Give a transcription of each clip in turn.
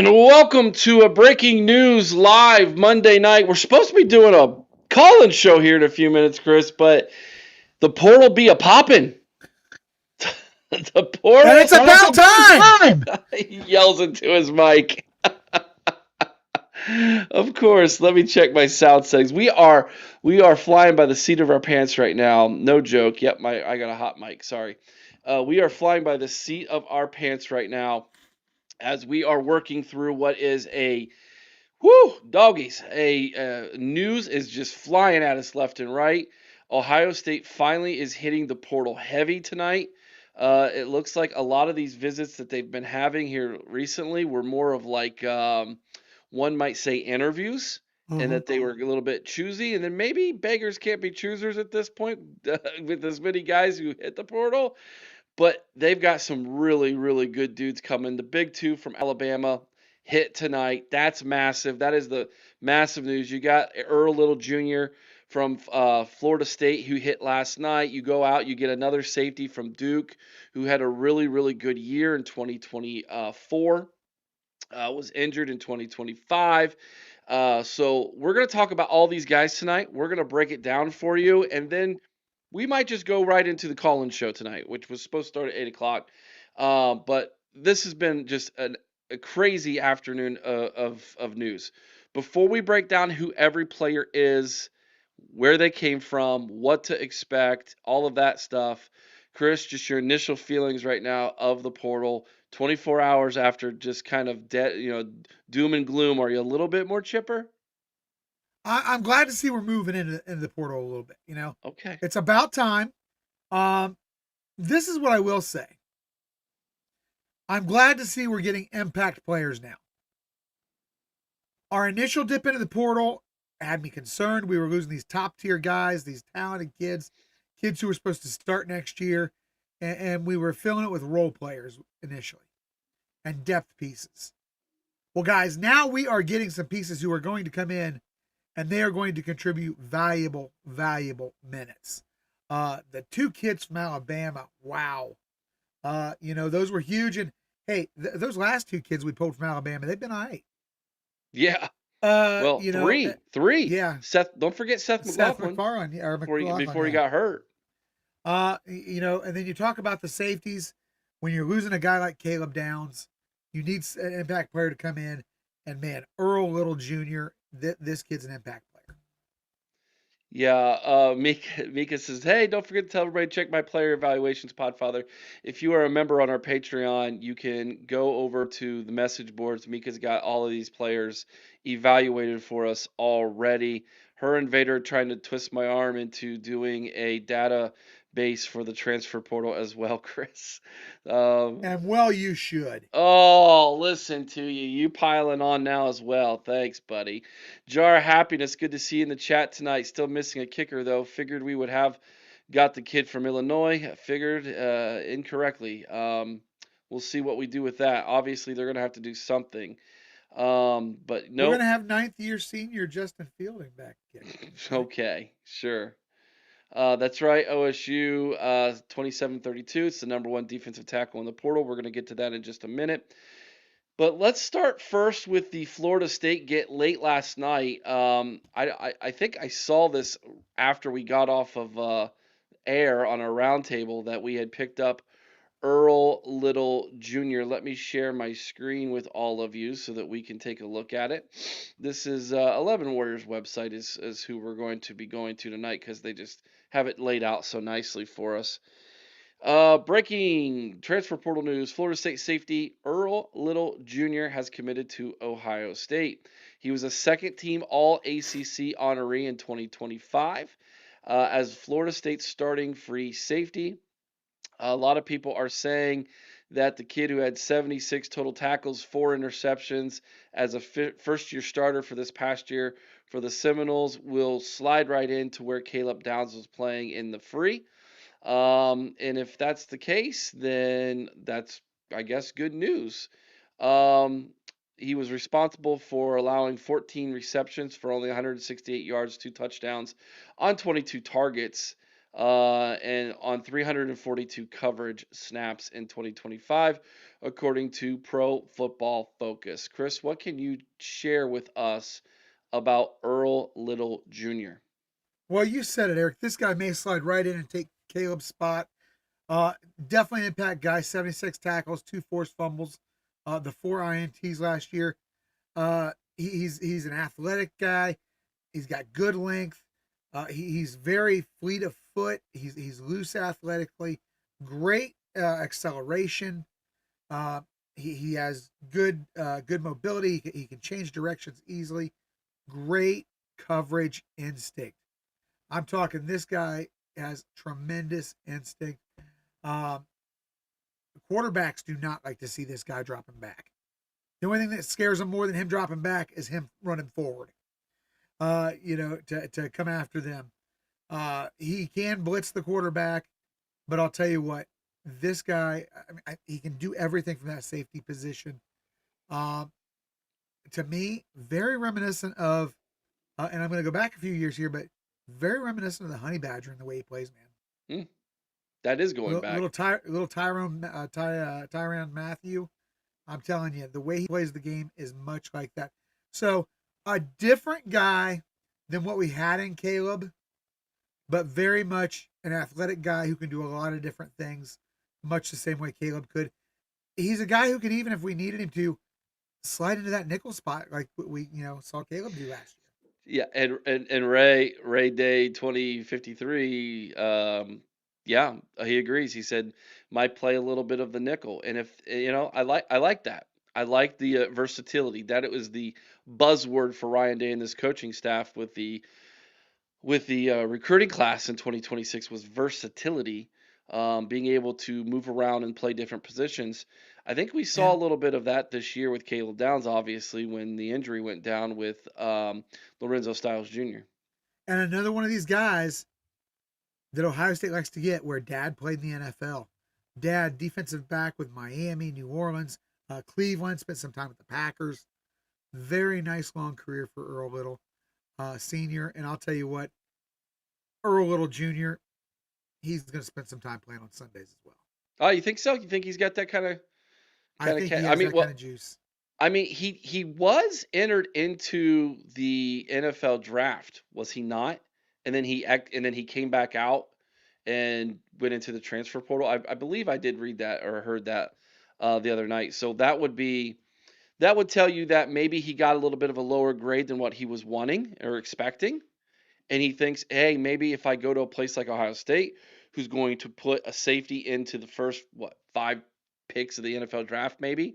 And welcome to a breaking news live Monday night. We're supposed to be doing a call-in show here in a few minutes, Chris, but the portal be a poppin'. The portal. And it's about time. He yells into his mic. Of course. Let me check my sound settings. We are flying by the seat of our pants right now. No joke. Yep, I got a hot mic. Sorry. We are flying by the seat of our pants right now as we are working through what is a doggies. News is just flying at us left and right. Ohio State finally is hitting the portal heavy tonight. It looks like a lot of these visits that they've been having here recently were more of like one might say interviews, and that they were a little bit choosy. And then maybe beggars can't be choosers at this point with as many guys who hit the portal. But they've got some really, really good dudes coming. The big two from Alabama hit tonight. That's massive. That is the massive news. You got Earl Little Jr. from Florida State who hit last night. You go out, you get another safety from Duke who had a really, really good year in 2024. Was injured in 2025. So we're going to talk about all these guys tonight. We're going to break it down for you, and then we might just go right into the call-in show tonight, which was supposed to start at 8 o'clock. But this has been just a crazy afternoon of news. Before we break down who every player is, where they came from, what to expect, all of that stuff, Chris, just your initial feelings right now of the portal, 24 hours after just kind of doom and gloom. Are you a little bit more chipper? I'm glad to see we're moving into the portal a little bit. Okay. It's about time. This is what I will say. I'm glad to see we're getting impact players now. Our initial dip into the portal had me concerned. We were losing these top tier guys, these talented kids who were supposed to start next year, and we were filling it with role players initially and depth pieces. Well, guys, now we are getting some pieces who are going to come in and they are going to contribute valuable minutes. The two kids from Alabama, wow. Those were huge. And hey, those last two kids we pulled from Alabama, they've been all right. Yeah. Three. Yeah. Seth, don't forget Seth McLaughlin. Yeah, Before he got hurt. And then you talk about the safeties. When you're losing a guy like Caleb Downs, you need an impact player to come in. And man, Earl Little Jr., this kid's an impact player. Yeah, Mika says, hey, don't forget to tell everybody to check my player evaluations, Podfather. If you are a member on our Patreon, you can go over to the message boards. Mika's got all of these players evaluated for us already. Her and Vader are trying to twist my arm into doing a database for the transfer portal as well, Chris. And well, you should. Oh, listen to you. You piling on now as well. Thanks, buddy. Jar of Happiness, good to see you in the chat tonight. Still missing a kicker, though. Figured we would have got the kid from Illinois. Figured incorrectly. We'll see what we do with that. Obviously, they're going to have to do something. But no. We're going to have ninth-year senior Justyn Fielding back again. Okay, sure. That's right, OSU 2732. It's the number one defensive tackle in the portal. We're going to get to that in just a minute. But let's start first with the Florida State get late last night. I think I saw this after we got off of air on our roundtable that we had picked up Earl Little Jr. Let me share my screen with all of you so that we can take a look at it. This is 11 Warriors website is who we're going to be going to tonight because they just have it laid out so nicely for us. Breaking transfer portal news. Florida State safety Earl Little Jr. has committed to Ohio State. He was a second-team All-ACC honoree in 2025 as Florida State's starting free safety. A lot of people are saying that the kid who had 76 total tackles, 4 interceptions as a first-year starter for this past year for the Seminoles will slide right into where Caleb Downs was playing in the free. And if that's the case, then that's, I guess, good news. He was responsible for allowing 14 receptions for only 168 yards, 2 touchdowns on 22 targets. and on 342 coverage snaps in 2025, according to Pro Football Focus. Chris, what can you share with us about Earl Little Jr.? Well, you said it, Eric. This guy may slide right in and take Caleb's spot. Uh, Definitely an impact guy. 76 tackles, two forced fumbles, the four INTs last year. He's an athletic guy. He's got good length. He's very fleet of foot. He's loose athletically. Great acceleration. Uh, he has good mobility. He can change directions easily. Great coverage instinct. I'm talking this guy has tremendous instinct. Um, Quarterbacks do not like to see this guy dropping back. The only thing that scares them more than him dropping back is him running forward. To come after them. He can blitz the quarterback, but I'll tell you what, this guy, I mean, he can do everything from that safety position. Um, to me, very reminiscent of, and I'm going to go back a few years here, but very reminiscent of the Honey Badger in the way he plays, man. Hmm, that is going back. Tyrann Matthew. I'm telling you, the way he plays the game is much like that. So a different guy than what we had in Caleb, but very much an athletic guy who can do a lot of different things, much the same way Caleb could. He's a guy who could, even if we needed him to, slide into that nickel spot like we saw Caleb do last year. Yeah, and Ray Day 2053, yeah, he agrees. He said might play a little bit of the nickel, and if I like that. I like the versatility. That it was the buzzword for Ryan Day and this coaching staff with the recruiting class in 2026 was versatility, being able to move around and play different positions. I think we saw a And little bit of that this year with Caleb Downs, obviously, when the injury went down with Lorenzo Styles Jr. and another one of these guys that Ohio State likes to get, where dad played in the NFL. Dad, defensive back with Miami, New Orleans, Cleveland, spent some time with the Packers. Very nice long career for Earl Little, senior. And I'll tell you what, Earl Little Jr., he's going to spend some time playing on Sundays as well. Oh, you think so? You think he's got that kind of I kind of think he cat? I has mean, that kind well, of juice. I mean, he was entered into the NFL draft, was he not? And then he came back out and went into the transfer portal. I believe I did read that or heard that the other night. So that would tell you that maybe he got a little bit of a lower grade than what he was wanting or expecting, and he thinks, hey, maybe if I go to a place like Ohio State, who's going to put a safety into the first 5 picks of the NFL draft, maybe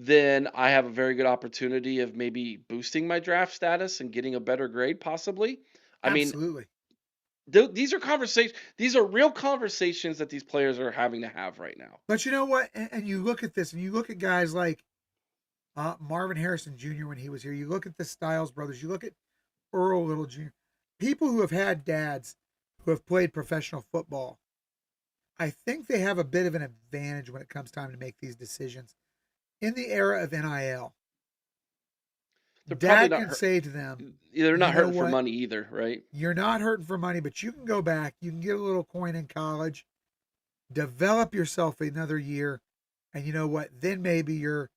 then I have a very good opportunity of maybe boosting my draft status and getting a better grade, possibly. I mean, Absolutely. these are conversations. These are real conversations that these players are having to have right now. But you know what? And you look at this, and you look at guys like Marvin Harrison Jr. when he was here. You look at the Styles brothers. You look at Earl Little Jr. People who have had dads who have played professional football. I think they have a bit of an advantage when it comes time to make these decisions. In the era of NIL, They're probably dad not can hurt. say to them, They're you not know hurting for what? money either, right? You're not hurting for money, but you can go back. You can get a little coin in college, develop yourself another year, and you know what? Then maybe you're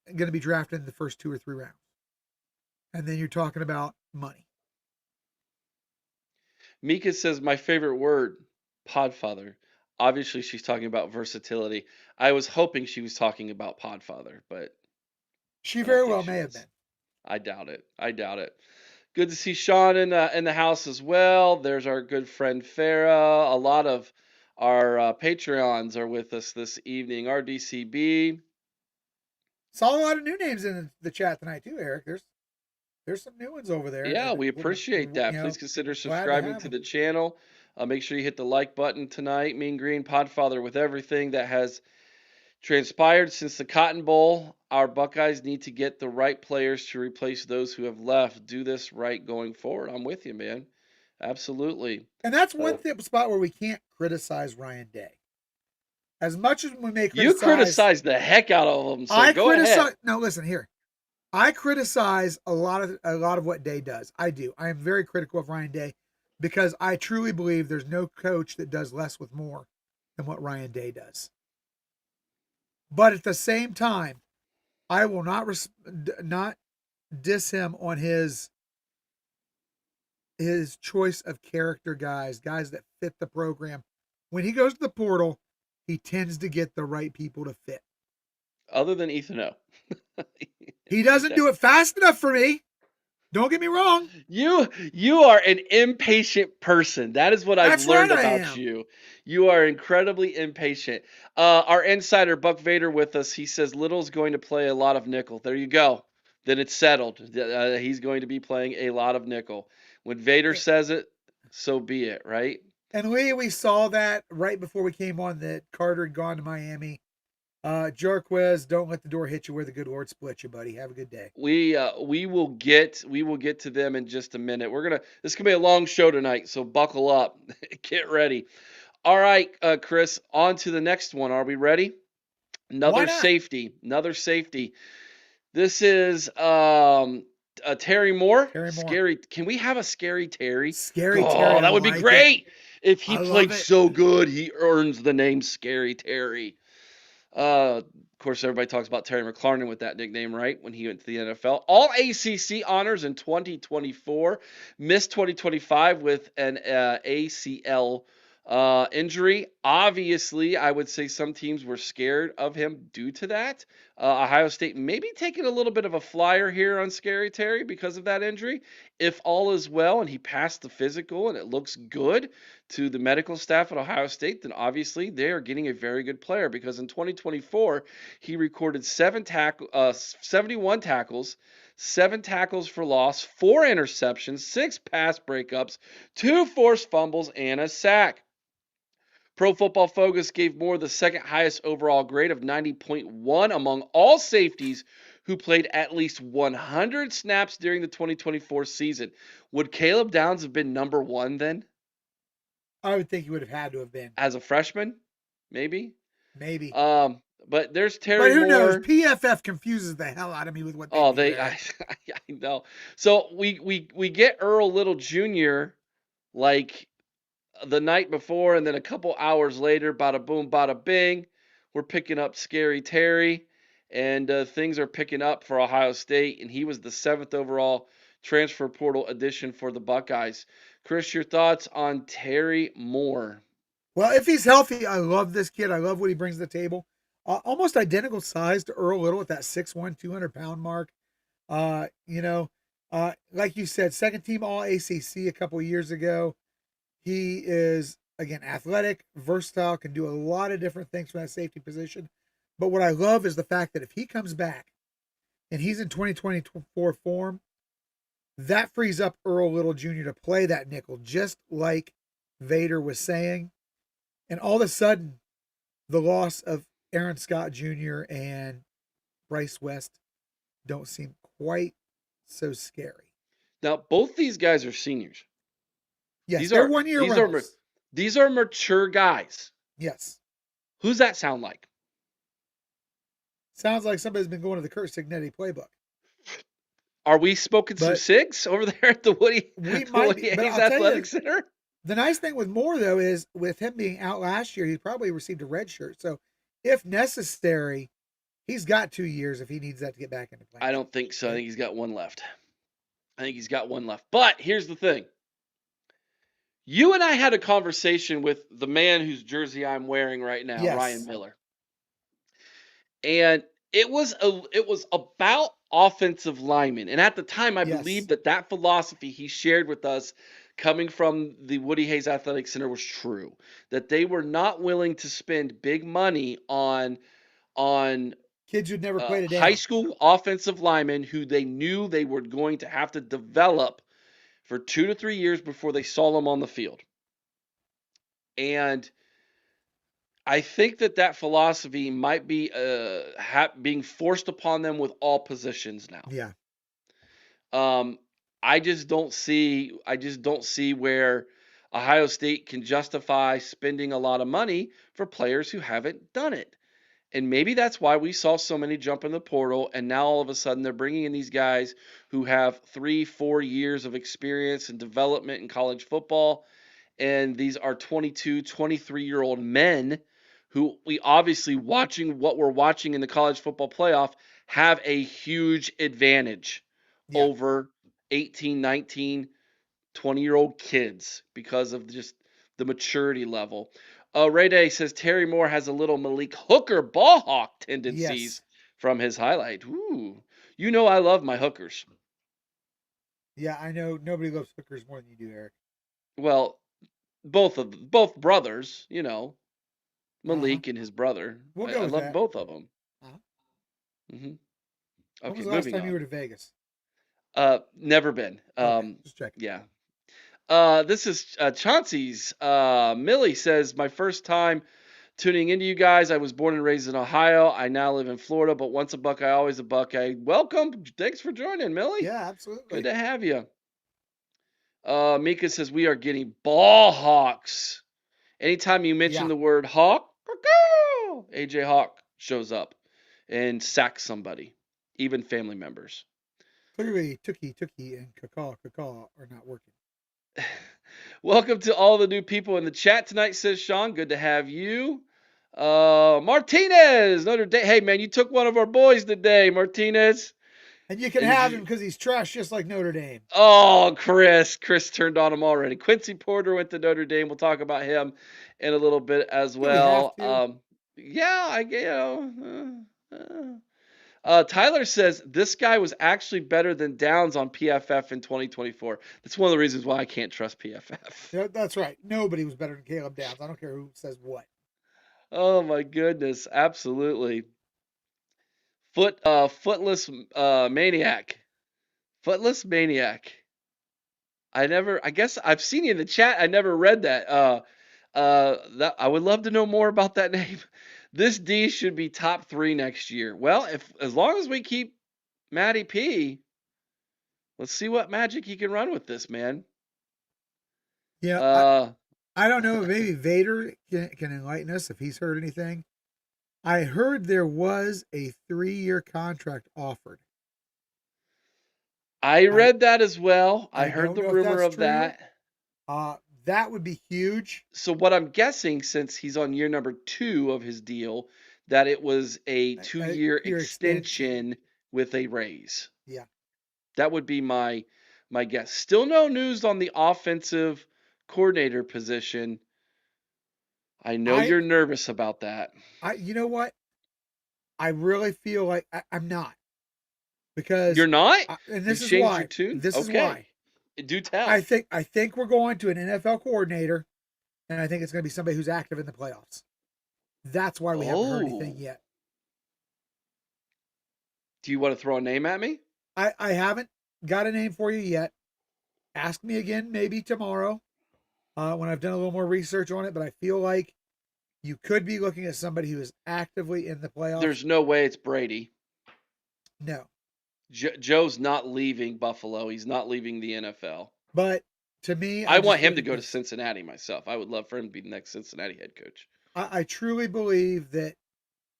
going to be drafted in the first 2 or 3 rounds. And then you're talking about money. Mika says my favorite word, Podfather. Obviously, she's talking about versatility. I was hoping she was talking about Podfather, but She I don't very think well she may have is. been. I doubt it. I doubt it. Good to see Sean in the house as well. There's our good friend Farah. A lot of our Patreons are with us this evening. RDCB. Saw a lot of new names in the chat tonight too, Eric. There's some new ones over there, Yeah, and we appreciate that. Please consider glad to subscribing have to them. the channel. Make sure you hit the like button tonight. Mean Green Podfather with everything that has transpired since the Cotton Bowl. Our Buckeyes need to get the right players to replace those who have left. Do this right going forward. I'm with you, man. Absolutely. And that's Uh, one spot where we can't criticize Ryan Day. As much as we may you criticize, criticize the heck out of them, so I go ahead. criticize. No, listen here. I criticize a lot of what Day does. I do. I am very critical of Ryan Day, because I truly believe there's no coach that does less with more than what Ryan Day does. But at the same time, I will not diss him on his choice of character guys that fit the program. When he goes to the portal, he tends to get the right people to fit. Other than Ethan O. He doesn't do it fast enough for me. Don't get me wrong. You are an impatient person. That is what I've That's right, learned I about am. you. You are incredibly impatient. Our insider Buck Vader with us. He says Little's going to play a lot of nickel. There you go. Then it's settled. He's going to be playing a lot of nickel. When Vader says it, so be it, right? And we saw that right before we came on that Carter had gone to Miami. Jarquez, don't let the door hit you where the good Lord split you, buddy. Have a good day. We will get to them in just a minute. This is gonna be a long show tonight, so buckle up. Get ready. All right, Chris, on to the next one. Are we ready? Why Another not? safety. Another safety. This is Terry Moore. Terry Moore. Scary. Can we have a scary Terry? Scary Oh, Terry, I that would be like it. great. If he I love played it. so good, he earns the name Scary Terry. Of course, everybody talks about Terry McLaurin with that nickname, right? When he went to the NFL. All ACC honors in 2024. Missed 2025 with an ACL injury. Obviously, I would say some teams were scared of him due to that. Ohio State maybe taking a little bit of a flyer here on Scary Terry because of that injury. If all is well and he passed the physical and it looks good to the medical staff at Ohio State, then obviously they are getting a very good player because in 2024 he recorded 71 tackles, 7 tackles for loss, 4 interceptions, 6 pass breakups, 2 forced fumbles, and a sack. Pro Football Focus gave Moore the second highest overall grade of 90.1 among all safeties who played at least 100 snaps during the 2024 season. Would Caleb Downs have been number one then I would think he would have had to have been. as a freshman? Maybe. Maybe. But there's But Terry who knows? Moore. PFF confuses the hell out of me with what they Oh, do they there. I know. So we get Earl Little Jr. like the night before, and then a couple hours later, bada boom, bada bing, we're picking up Scary Terry, and things are picking up for Ohio State, and he was the 7th overall transfer portal addition for the Buckeyes. Chris, your thoughts on Terry Moore? Well, if he's healthy, I love this kid. I love what he brings to the table. Almost identical size to Earl Little at that 6'1", 200-pound mark. You know, like you said, second team All ACC a couple years ago. He is, again, athletic, versatile, can do a lot of different things from that safety position. But what I love is the fact that if he comes back and he's in 2024 form, that frees up Earl Little Jr. to play that nickel, just like Vader was saying. And all of a sudden, the loss of Aaron Scott Jr. and Bryce West don't seem quite so scary. Now, both these guys are seniors. Yes, These they're are 1 year these are rentals. these are mature guys. Yes. Who's that sound like? Sounds like somebody's been going to the Kurt Signetti playbook. Are we smoking some But cigs over there at the Woody we the might Woody be. But Hayes I'll tell Athletic you, Center? the nice thing with Moore, though, is with him being out last year, he probably received a red shirt. So if necessary, he's got 2 years if he needs that to get back into playing I shape. don't think so. I Okay? think he's got one left. I think he's got one left. But here's the thing. You and I had a conversation with the man whose jersey I'm wearing right now, Ryan Yes. Miller. And it was about offensive linemen. And at the time I Yes. believed that philosophy he shared with us coming from the Woody Hayes Athletic Center was true. That they were not willing to spend big money on Kids who'd never played it high down. school offensive linemen who they knew they were going to have to develop for 2 to 3 years before they saw them on the field. And I think that philosophy might be being forced upon them with all positions now. Yeah. Um, I just don't see where Ohio State can justify spending a lot of money for players who haven't done it. And maybe that's why we saw so many jump in the portal. And now all of a sudden they're bringing in these guys who have 3, 4 years of experience and development in college football. And these are 22, 23-year-old men who we obviously, watching what we're watching in the college football playoff, have a huge advantage Yeah. over 18, 19, 20-year-old kids because of just the maturity level. Ray Day says Terry Moore has a little Malik Hooker ball hawk tendencies Yes. from his highlight. Ooh, you know I love my hookers. Yeah, I know nobody loves hookers more than you do, Eric. Well, both brothers, Uh huh. Malik and his brother. We'll I go with love that. both of them. Uh-huh. hmm When Okay, was the last moving time you on. were to Vegas? Never been. Okay, just checking. Yeah. This is Chauncey's. Millie says my first time tuning into you guys. I was born and raised in Ohio. I now live in Florida, but once a Buckeye, always a Buckeye. Welcome. Thanks for joining, Millie. Yeah, Good absolutely. to have you. Mika says we are getting ball hawks. Anytime you mention Yeah. the word hawk, AJ Hawk shows up and sacks somebody, even family members. Clearly, Tookie, and Cacaw are not working. Welcome to all the new people in the chat tonight, says Sean. Good to have you. Martinez, Notre Dame. Hey, man, you took one of our boys today, Martinez. And you can And have him because he's trash just like Notre Dame. oh, Chris turned on him already. Quincy Porter went to Notre Dame. We'll talk about him in a little bit as Do we have well. to? Yeah, Tyler says this guy was actually better than Downs on PFF in 2024. That's one of the reasons why I can't trust PFF. Yeah, that's right. Nobody was better than Caleb Downs. I don't care who says what. Oh my goodness, absolutely. Footless maniac. Footless maniac. I guess I've seen you in the chat. I never read that. That I would love to know more about that name. This D should be top 3 next year. Well, if as long as we keep Matty P, let's see what magic he can run with this man. Yeah, Uh, I don't know. Maybe Vader can enlighten us if he's heard anything. I heard there was a 3-year contract offered. I I read that as well. I I heard don't the know if rumor that's of true. that. That would be huge. So what I'm guessing, since he's on year number 2 of his deal, that it was a A 2-year year extension. extension with a raise. Yeah. That would be my guess. Still no news on the offensive coordinator position. I know I you're nervous about that. you know what? I really feel like I'm not because You're not? and You this is changed your why. tune? This is Okay. why. Do tell. I think we're going to an NFL coordinator, and I think it's going to be somebody who's active in the playoffs. That's why we haven't heard anything Oh. yet. Do you want to throw a name at me? I haven't got a name for you yet. Ask me again maybe tomorrow when I've done a little more research on it. But I feel like you could be looking at somebody who is actively in the playoffs. There's no way it's Brady. No, Joe's not leaving Buffalo. He's not leaving the NFL. but to me, I I want just him look to at go to this. Cincinnati myself. I would love for him to be the next Cincinnati head coach. I truly believe that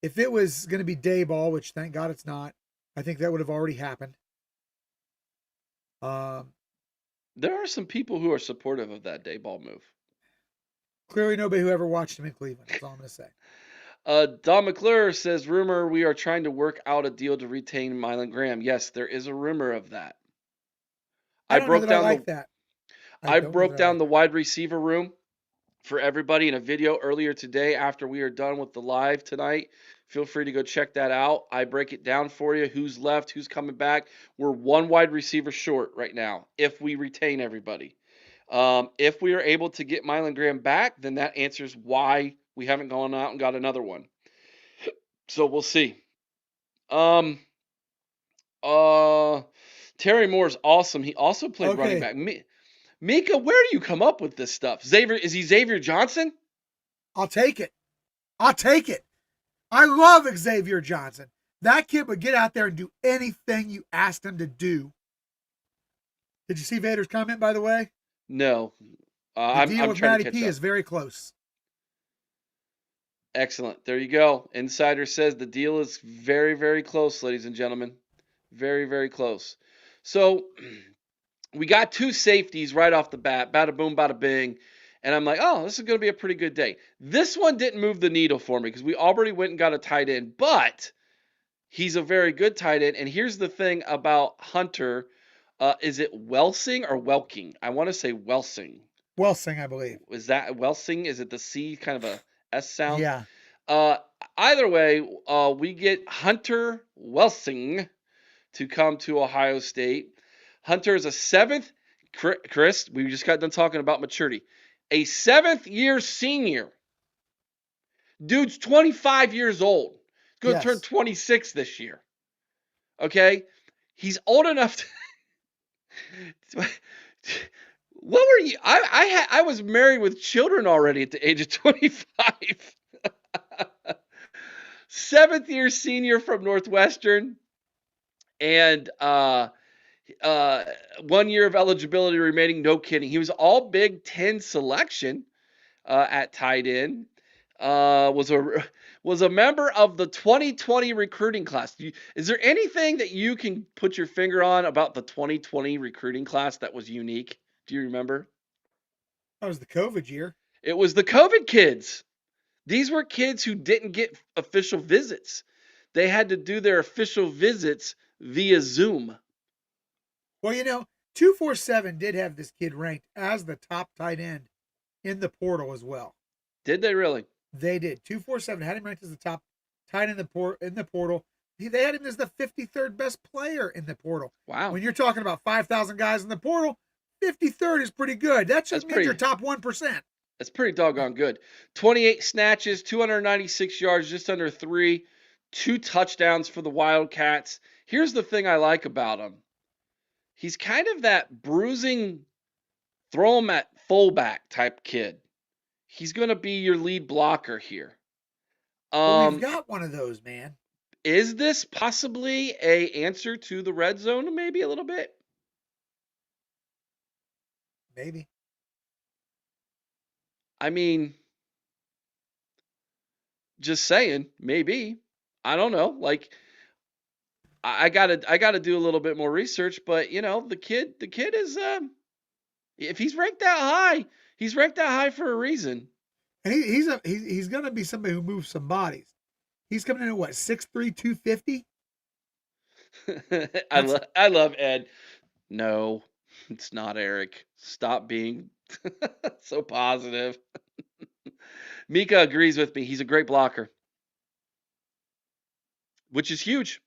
if it was going to be Dayball, which thank God it's not, I think that would have already happened. Um, There are some people who are supportive of that day ball move. Clearly, nobody who ever watched him in Cleveland. That's all I'm going to say. Don McClure says, rumor we are trying to work out a deal to retain Mylan Graham. Yes, there is a rumor of that. I I don't know broke that I down like the that. I I don't know broke that I down like the that. wide receiver room for everybody in a video earlier today after we are done with the live tonight. Feel free to go check that out. I break it down for you, who's left, who's coming back. We're one wide receiver short right now if we retain everybody. If we are able to get Mylan Graham back, then that answers why we haven't gone out and got another one. So we'll see. Um, uh, Terry Moore's awesome. He also played running Okay, back. Mika, where do you come up with this stuff? Is he Xavier Johnson? I'll take it. I'll take it. I love Xavier Johnson. That kid would get out there and do anything you asked him to do. Did you see Vader's comment, by the way? No. The I'm deal I'm with trying to Matty catch P up. is very close. Excellent. There you go. Insider says the deal is very, very close, ladies and gentlemen. Very, very close. So we got two safeties right off the bat. Bada boom, bada bing. And I'm like, oh, this is going to be a pretty good day. This one didn't move the needle for me because we already went and got a tight end, but he's a very good tight end. And here's the thing about Hunter. Is it Welsing or Welking? I want to say Welsing. Welcing, I believe. Is that Welsing? Is it the C kind of a S sound? Yeah. Uh, Either way, we get Hunter Welsing to come to Ohio State. Hunter is a seventh, Chris, we just got done talking about maturity. A seventh year senior. Dude's 25 years old. He's going to turn Yes. 26 this year. Okay? He's old enough to. What were you? I was married with children already at the age of 25. Seventh year senior from Northwestern, and 1 year of eligibility remaining. No kidding. He was all Big Ten selection at tight end. Was a member of the 2020 recruiting class. Is there anything that you can put your finger on about the 2020 recruiting class that was unique? Do you remember? That was the COVID year. It was the COVID kids. These were kids who didn't get official visits. They had to do their official visits via Zoom. Well, 247 did have this kid ranked as the top tight end in the portal as well. Did they really? They did. 247 had him ranked as the top tight end in the portal. They had him as the 53rd best player in the portal. Wow. When you're talking about 5,000 guys in the portal, 53rd is pretty good. That just means you're top 1%. That's pretty doggone good. 28 snatches, 296 yards, just under 3, 2 touchdowns for the Wildcats. Here's the thing I like about him. He's kind of that bruising, throw him at fullback type kid. He's going to be your lead blocker here. Well, we've got one of those, man. Is this possibly a answer to the red zone? Maybe a little bit. Maybe. I mean, just saying, maybe. I don't know. Like, I gotta do a little bit more research. But the kid is if he's ranked that high, he's ranked that high for a reason. And he's gonna be somebody who moves some bodies. He's coming in at what, 6'3", 250? I love Ed. No, it's not Eric. Stop being so positive. Mika agrees with me. He's a great blocker, which is huge.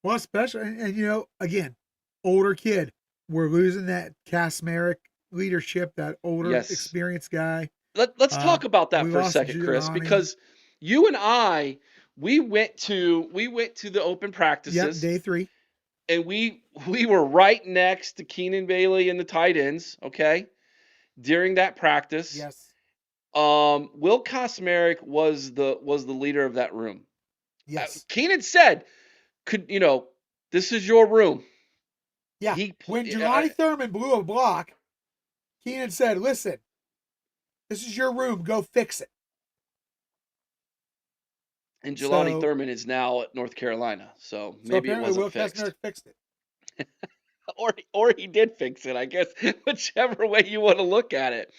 Well, especially, and again, older kid. We're losing that Kasmeric leadership, that older, experienced guy. Let's talk about that for a second, Chris, because you and I, we went to the open practices. Yep, day 3. And we were right next to Keenan Bailey and the tight ends, okay? During that practice. Yes. Will Kasmeric was the leader of that room. Yes. Keenan said, this is your room. Yeah. When Jelani Thurman blew a block, Keenan said, listen, this is your room. Go fix it. And Jelani Thurman is now at North Carolina, so maybe it wasn't Will fixed. Kasmeric fixed it. or he did fix it, I guess, whichever way you want to look at it.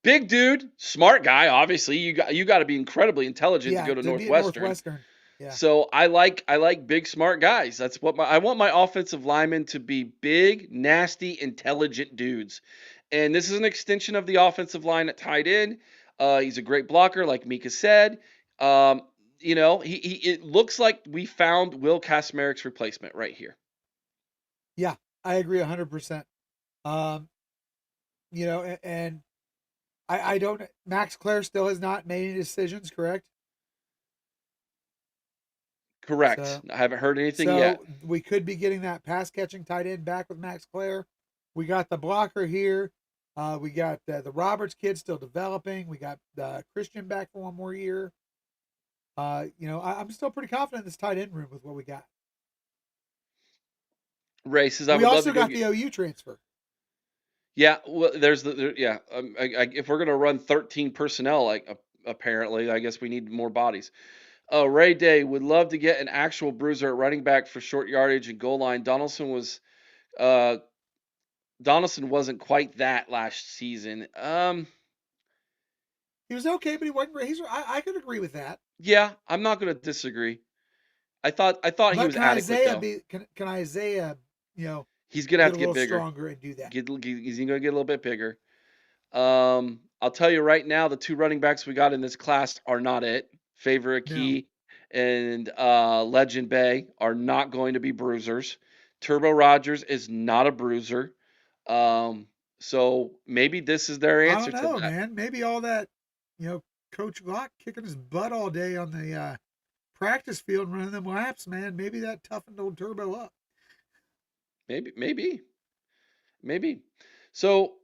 Big dude, smart guy. Obviously, you got to be incredibly intelligent to go to Northwestern. Yeah. So I like big, smart guys. That's what I want my offensive linemen to be: big, nasty, intelligent dudes. And this is an extension of the offensive line at tight end. He's a great blocker, like Mika said. It looks like we found Will Kasmeric's replacement right here. Yeah, I agree 100%. And I don't. Max Clare still has not made any decisions, correct? Correct. I haven't heard anything yet. So we could be getting that pass catching tight end back with Max Clare. We got the blocker here. We got the Roberts kid still developing. We got Christian back for one more year. I'm still pretty confident in this tight end room with what we got. Races. We also got the OU transfer. Yeah, well, there's if we're gonna run 13 personnel, like apparently. I guess we need more bodies. Ray Day would love to get an actual bruiser at running back for short yardage and goal line. Uh, Donaldson wasn't quite that last season. He was okay, but he wasn't great. I could agree with that. Yeah, I'm not going to disagree. I thought he But was adequate though. can Isaiah, you know, He's gonna have get a to get little bigger. stronger and do that? He's gonna get a little bit bigger. I'll tell you right now, the two running backs we got in this class are not it. Favor No. Key and Legend Bay are not going to be bruisers. Turbo Rogers is not a bruiser. Um, so maybe this is their I answer don't to know, that. man. Maybe all that, Coach Glock kicking his butt all day on the practice field and running them laps, man. Maybe that toughened old Turbo up. Maybe. So,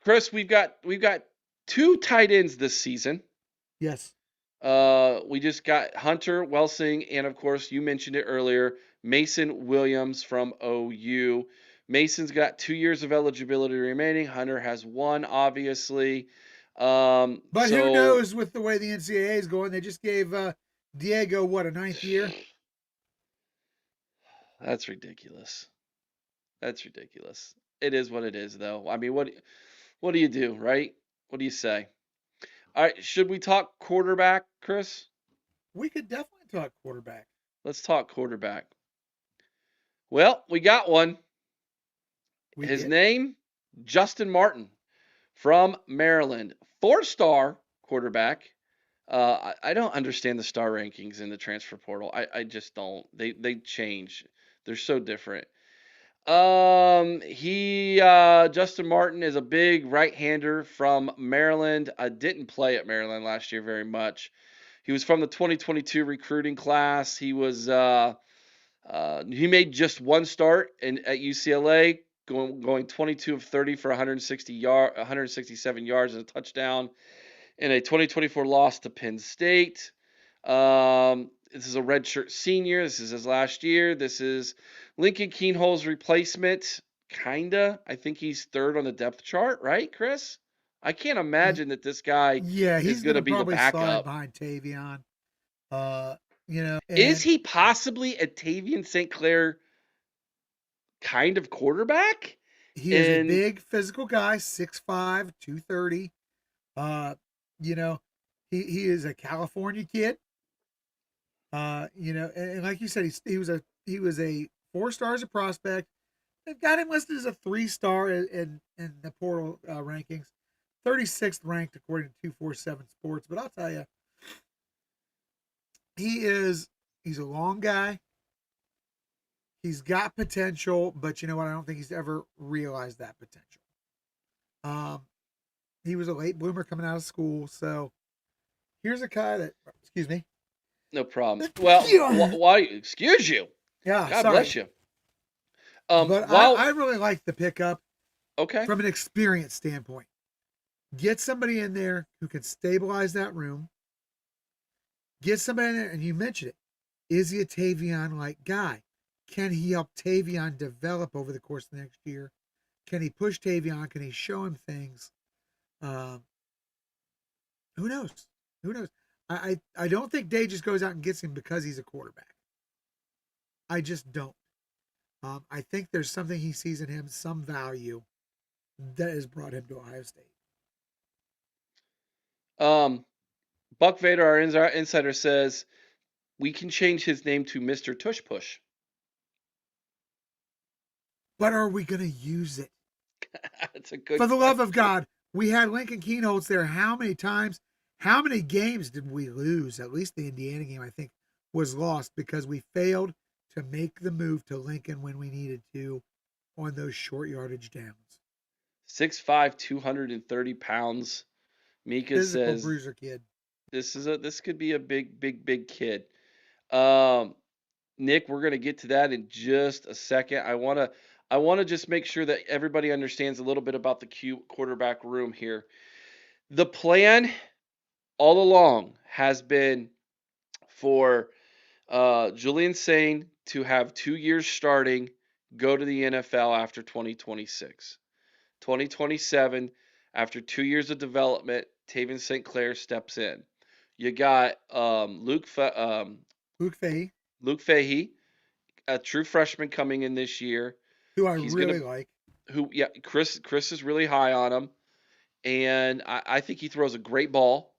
Chris, we've got two tight ends this season. Yes. We just got Hunter Welcing, and of course, you mentioned it earlier, Mason Williams from OU. Mason's got 2 years of eligibility remaining. Hunter has one, obviously. But who So knows with the way the NCAA is going? They just gave Diego what, a ninth year? that's ridiculous. That's ridiculous. It is what it is, though. I mean, what do you do, right? What do you say? All right, should we talk quarterback, Chris? We could definitely talk quarterback. Let's talk quarterback. Well, we got one. We His did. name, Justyn Martin from Maryland, four-star quarterback. I don't understand the star rankings in the transfer portal. I just don't. They change. They're so different. Justyn Martin is a big right-hander from Maryland. I didn't play at Maryland last year very much. He was from the 2022 recruiting class. He made just one start at UCLA, going 22 of 30 for 167 yards and a touchdown in a 2024 loss to Penn State. This is a redshirt senior. This is his last year. This is Lincoln Keenhol's replacement, kinda. I think he's third on the depth chart, right, Chris? I can't imagine that this guy Yeah, is he's going to gonna be the probably slide backup. behind Tavion. Is And he possibly a Tavian St. Clair kind of quarterback? he is a And big physical guy, 6'5", 230. Uh, you know, he is a California kid. And like you said, he was a 4 star as a prospect. They've got him listed as a 3 star in the portal rankings, 36th ranked according to 247 Sports. But I'll tell you, he's a long guy. He's got potential, but you know what? I don't think he's ever realized that potential. Um, he was a late bloomer coming out of school, so here's a guy that, excuse me, no problem. Well, why? Excuse you. yeah, God bless sorry, you. but I While really like the pickup okay, from an experience standpoint. Get somebody in there who can stabilize that room. Get somebody in there, and you mentioned it. Is he a Tavion like guy? Can he help Tavion develop over the course of the next year? Can he push Tavion? Can he show him things? Um, who knows? Who knows? I don't think Day just goes out and gets him because he's a quarterback. I just don't. I think there's something he sees in him, some value that has brought him to Ohio State. um, Buck Vader, our insider, says we can change his name to Mr. Tush Push. But are we going to use it? That's a good For the love of question. God, we had Lincoln Keenholz there. How many times? How many games did we lose? At least the Indiana game, I think, was lost because we failed to make the move to Lincoln when we needed to on those short yardage downs. 6'5", 230 pounds. Mika Physical says bruiser kid. this could be a big kid. Um, Nick, we're gonna get to that in just a second. I wanna just make sure that everybody understands a little bit about the Q quarterback room here. The plan all along has been for Julian Sane to have 2 years starting, go to the NFL after 2026. 2027, after 2 years of development, Taven St. Clair steps in. You got Luke Fahey, Luke Fahey, a true freshman coming in this year. who I He's gonna really like. yeah, Chris is really high on him, and I think he throws a great ball.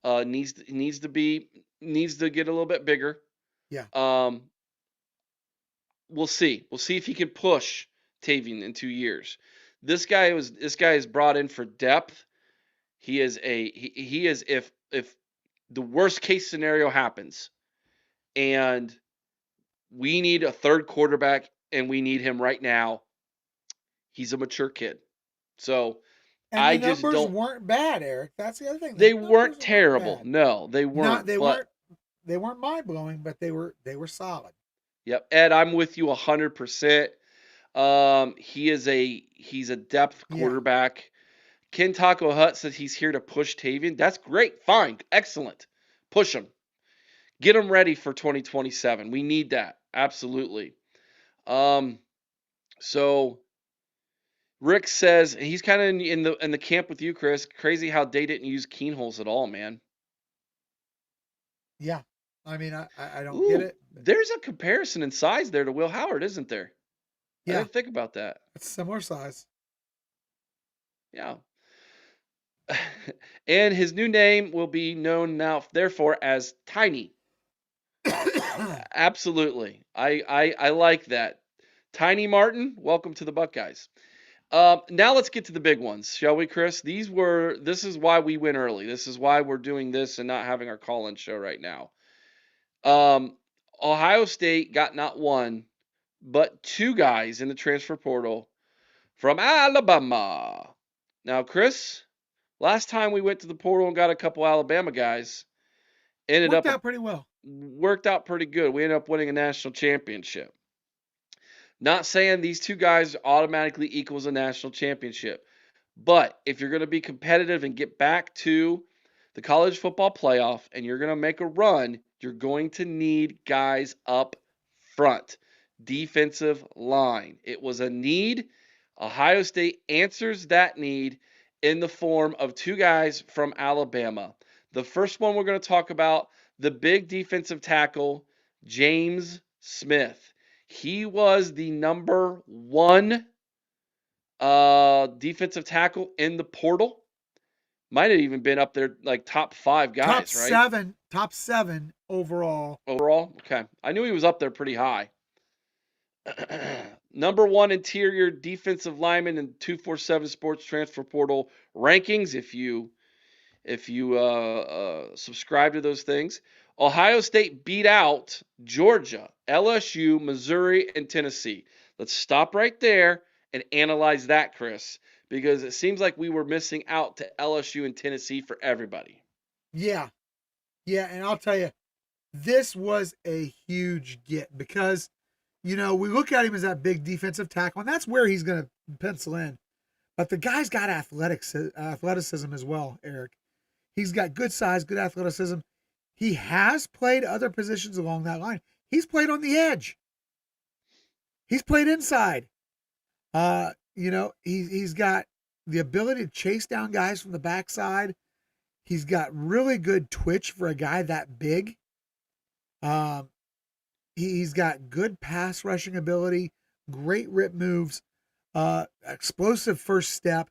Needs to get a little bit bigger. Yeah. Um, we'll see. We'll see if he can push Tavian in 2 years. This guy is brought in for depth. He is if the worst case scenario happens and we need a third quarterback and we need him right now, he's a mature kid. So And I the just numbers don't. weren't bad, Eric. That's the other thing. The They weren't numbers weren't terrible. bad. No, they Not weren't. But they weren't mind blowing, but they were solid. yep, Ed, I'm with you 100%. He's a depth Yeah. quarterback. Ken Taco Hut says he's here to push Tavian. That's great. Fine. Excellent. Push him. Get him ready for 2027. We need that. Absolutely. Um, so Rick says he's kind of in the camp with you, Chris. Crazy how they didn't use keyholes at all, man. Yeah. I mean, I don't get Ooh, it. there's a comparison in size there to Will Howard, isn't there? I Yeah. didn't think about that. It's similar size. Yeah. And his new name will be known now, therefore, as Tiny. Absolutely. I like that. Tiny Martin, welcome to the Buckeyes. Now let's get to the big ones, shall we, Chris? This is why we went early. This is why we're doing this and not having our call-in show right now. Ohio State got not one, but two guys in the transfer portal from Alabama. Now, Chris, last time we went to the portal and got a couple Alabama guys, ended Worked up out pretty well. worked out pretty good. We ended up winning a national championship. Not saying these two guys automatically equals a national championship, but if you're going to be competitive and get back to the college football playoff and you're going to make a run, you're going to need guys up front. Defensive line. It was a need. Ohio State answers that need in the form of two guys from Alabama. The first one we're going to talk about, the big defensive tackle, James Smith. He was the number one defensive tackle in the portal. Might have even been up there like top five guys, right? Top seven overall. Overall, okay. I knew he was up there pretty high. Number one interior defensive lineman in 247 Sports Transfer Portal rankings. If you subscribe to those things, Ohio State beat out Georgia, LSU, Missouri, and Tennessee. Let's stop right there and analyze that, Chris, because it seems like we were missing out to LSU and Tennessee for everybody. Yeah. Yeah. And I'll tell you, this was a huge get because, we look at him as that big defensive tackle, and that's where he's going to pencil in. But the guy's got athleticism as well, Eric. He's got good size, good athleticism. He has played other positions along that line. He's played on the edge. He's played inside. He's got the ability to chase down guys from the backside. He's got really good twitch for a guy that big. Um, he's got good pass rushing ability, great rip moves, explosive first step.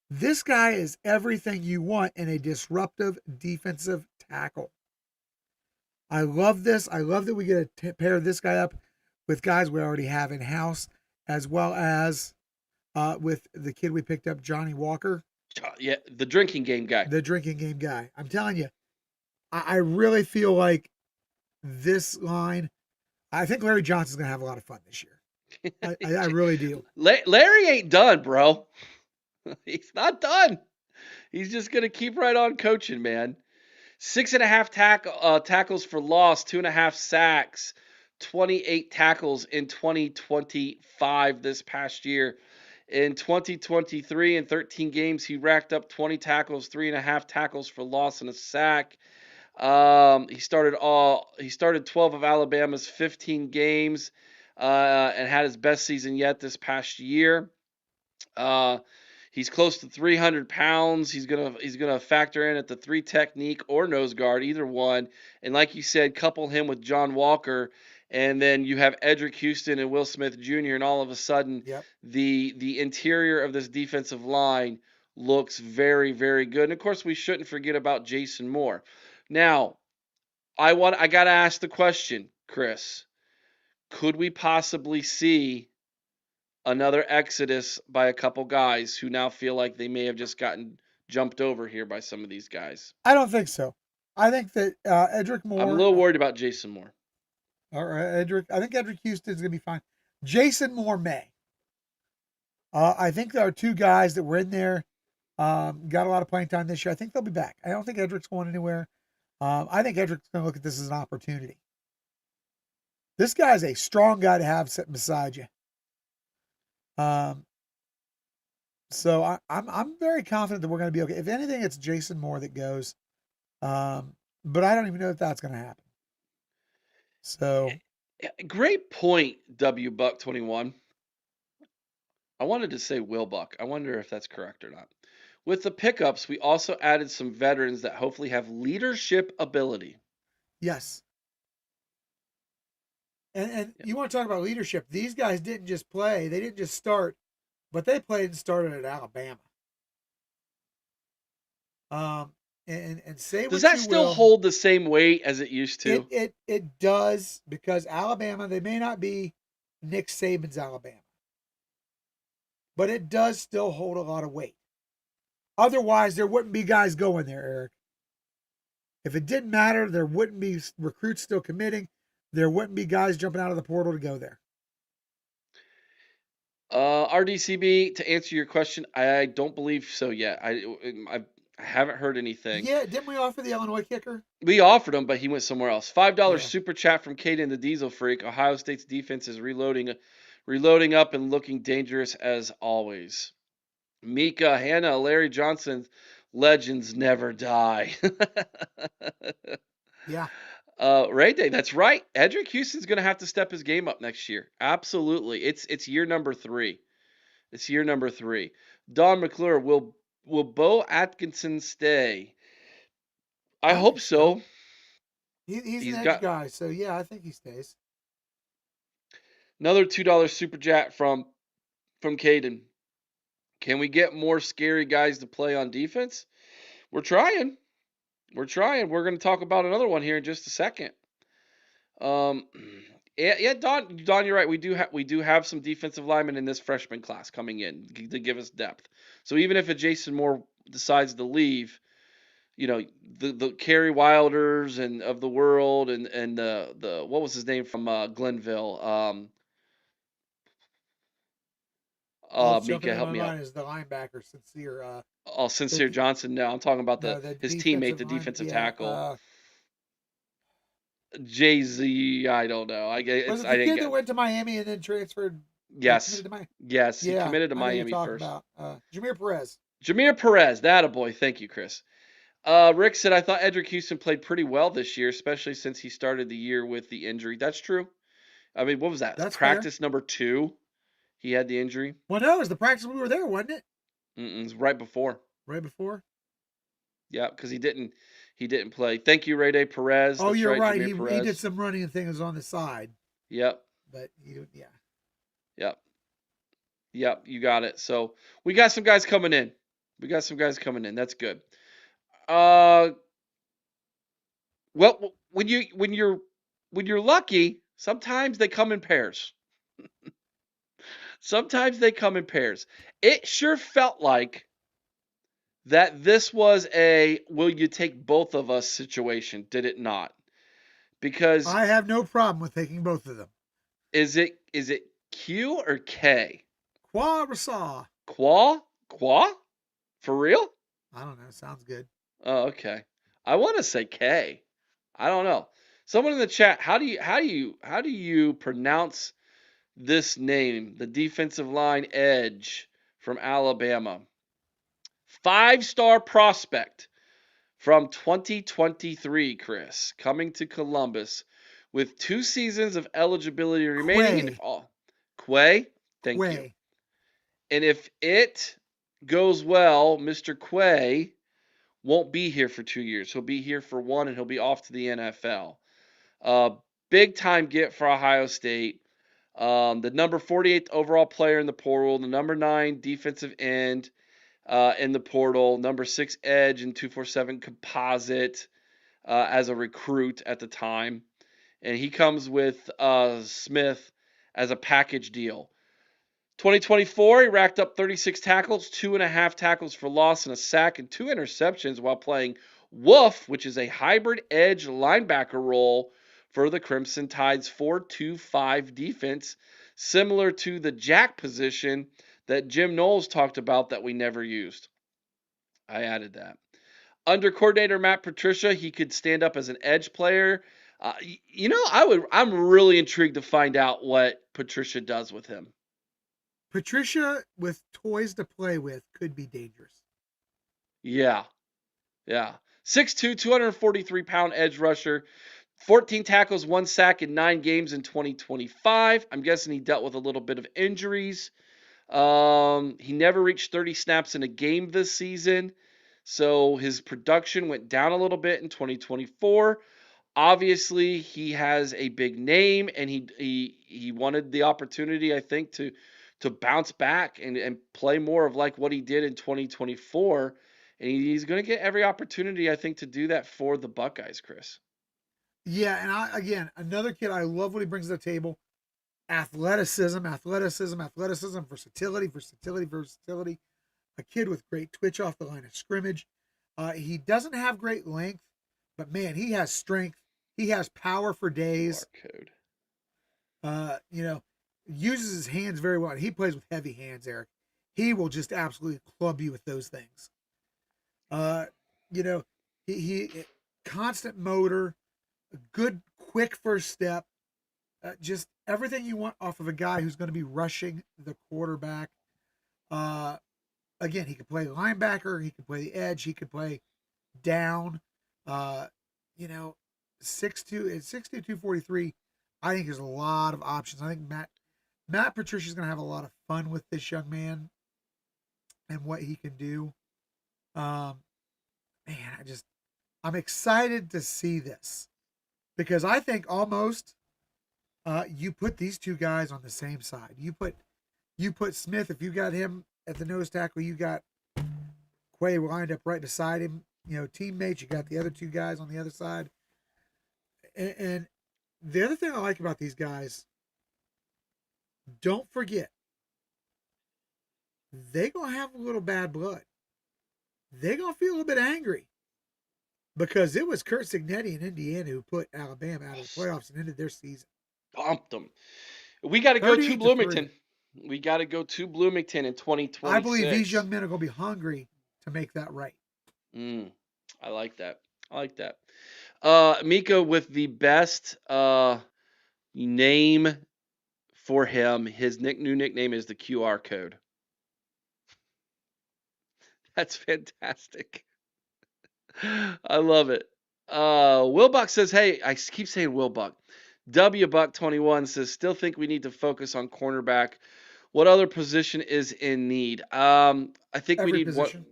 This guy is everything you want in a disruptive defensive tackle. I love this. I love that we get to pair this guy up with guys we already have in house, as well as with the kid we picked up, Johnny Walker. Yeah, the drinking game guy. The drinking game guy. I'm telling you, I really feel like this line, I think Larry Johnson's going to have a lot of fun this year. I really do. Larry ain't done, bro. He's not done. He's just going to keep right on coaching, man. 6.5 tackles for loss, 2.5 sacks, 28 tackles in 2025 this past year. In 2023, in 13 games, he racked up 20 tackles, 3.5 tackles for loss, and a sack. He started 12 of Alabama's 15 games and had his best season yet this past year. He's close to 300 pounds. He's gonna factor in at the three technique or nose guard, either one. And like you said, couple him with John Walker, and then you have Edric Houston and Will Smith Jr. And all of a sudden, Yep. the interior of this defensive line looks very, very good. And of course, we shouldn't forget about Jason Moore. Now, I gotta ask the question, Chris. Could we possibly see another exodus by a couple guys who now feel like they may have just gotten jumped over here by some of these guys? I don't think so. I think that Edric I'm a Moore, little worried about Jason Moore. or Edric, I think Edric Houston's going to be fine. Jason Moore may. I think there are two guys that were in there, got a lot of playing time this year. I think they'll be back. I don't think Edric's going anywhere. I think Edric's going to look at this as an opportunity. This guy's a strong guy to have sitting beside you. Um, so I'm very confident that we're going to be okay. If anything, it's Jason Moore that goes. But I don't even know if that's going to happen. So Great point, W Buck 21. I wanted to say Will Buck. I wonder if that's correct or not. With the pickups, we also added some veterans that hopefully have leadership ability. yes, and you want to talk about leadership? These guys didn't just play; they didn't just start, but they played and started at Alabama. And say Does what that you still will, hold the same weight as it used to? it does, because Alabama, they may not be Nick Saban's Alabama, but it does still hold a lot of weight. Otherwise, there wouldn't be guys going there, Eric. If it didn't matter, there wouldn't be recruits still committing. There wouldn't be guys jumping out of the portal to go there. RDCB, to answer your question, I don't believe so yet. I haven't heard anything. Yeah, didn't we offer the Illinois kicker? We offered him, but he went somewhere else. $5 Yeah. super chat from Caden the Diesel Freak. Ohio State's defense is reloading up and looking dangerous as always. Mika, Hannah, Larry Johnson, legends never die. Yeah. Ray Day, that's right. Edric Houston's going to have to step his game up next year. Absolutely. It's year number 3. It's year number 3. Don McClure, will Bo Atkinson stay? I hope think so. He's He's an edge got guy, so yeah, I think he stays. another $2 super chat from Caden. Can we get more scary guys to play on defense? We're trying. We're trying. We're going to talk about another one here in just a second. Um, yeah, Don, you're right. We do have some defensive linemen in this freshman class coming in to give us depth. So even if a Jason Moore decides to leave, you know, the Kerry Wilders and of the world and the what was his name from Glenville? All that's jumping Mika, into help my me out. mind is the linebacker, Sincere. Oh, Sincere The Johnson. No, I'm talking about no, the his teammate, defensive the line. defensive Yeah. tackle. Jay Z. I don't know. Was it I the didn't kid get. that went to Miami and then transferred or Yes, committed to Miami? yes, he Yeah, committed to I know who you're Miami talking first. about. Jameer Perez. Jameer Perez, that a boy. Thank you, Chris. Rick said, I thought Edric Houston played pretty well this year, especially since he started the year with the injury. That's true. I mean, what was that? That's fair. Practice number 2, he had the injury. Well, no, it was the practice we were there, wasn't it? It was right before. Right before. Yeah, because he didn't play. Thank you, Ray Day Perez. Oh, That's you're right, right. Jameer He Perez. did some running and things on the side, Yep, but yeah. yep, yep. You got it. So we got some guys coming in. That's good. Uh, well, when you're lucky, sometimes they come in pairs. Sometimes they come in pairs. It sure felt like that this was a will you take both of us situation, did it not? Because I have no problem with taking both of them. is it Q or K? Qua Rasa. Qua? Qua? For real? I don't know. Sounds good. Oh, okay. I want to say K. I don't know. Someone in the chat, how do you pronounce this name? The defensive line edge from Alabama. 5-star prospect from 2023, Chris, coming to Columbus with 2 seasons of eligibility remaining. And if all Quay, thank you. And if it goes well, Mr. Quay won't be here for 2 years. He'll be here for one, and he'll be off to the NFL. Big time get for Ohio State. The number 48th overall player in the portal, the number 9 defensive end in the portal, number 6 edge and 247 composite as a recruit at the time. And he comes with Smith as a package deal. 2024, he racked up 36 tackles, 2.5 tackles for loss, and a sack, and 2 interceptions while playing Wolf, which is a hybrid edge linebacker role for the Crimson Tide's 4-2-5 defense, similar to the jack position that Jim Knowles talked about that we never used. I added that. Under coordinator Matt Patricia, he could stand up as an edge player. I'm really intrigued to find out what Patricia does with him. Patricia with toys to play with could be dangerous. Yeah. 6'2", 243-pound edge rusher, 14 tackles, 1 sack in 9 games in 2025. I'm guessing he dealt with a little bit of injuries. He never reached 30 snaps in a game this season, so his production went down a little bit in 2024. Obviously, he has a big name, and he wanted the opportunity, I think, to bounce back and play more of like what he did in 2024. And he's going to get every opportunity, I think, to do that for the Buckeyes, Chris. Yeah, and again, another kid, I love what he brings to the table. Athleticism, versatility. A kid with great twitch off the line of scrimmage. He doesn't have great length, but man, he has strength. He has power for days. Uses his hands very well. He plays with heavy hands, Eric. He will just absolutely club you with those things. He constant motor, good quick first step, just everything you want off of a guy who's going to be rushing the quarterback. Again, he could play linebacker, he could play the edge, he could play down. 6'2", 243. I think there's a lot of options. I think Matt Patricia's going to have a lot of fun with this young man and what he can do. I'm excited to see this because I think almost you put these two guys on the same side. You put Smith, if you got him at the nose tackle, you got Quay lined up right beside him. Teammates, you got the other two guys on the other side. And the other thing I like about these guys, don't forget, they're going to have a little bad blood. They're going to feel a little bit angry because it was Curt Cignetti in Indiana who put Alabama out of the playoffs and ended their season. Bumped them. We got to go to Bloomington. We got to go to Bloomington in 2026. I believe these young men are going to be hungry to make that right. I like that. Mika with the best name for him. His new nickname is the QR code. That's fantastic. I love it. Wilbuck says, hey, I keep saying Wilbuck. W Buck 21 says, still think we need to focus on cornerback. What other position is in need? I think we need one.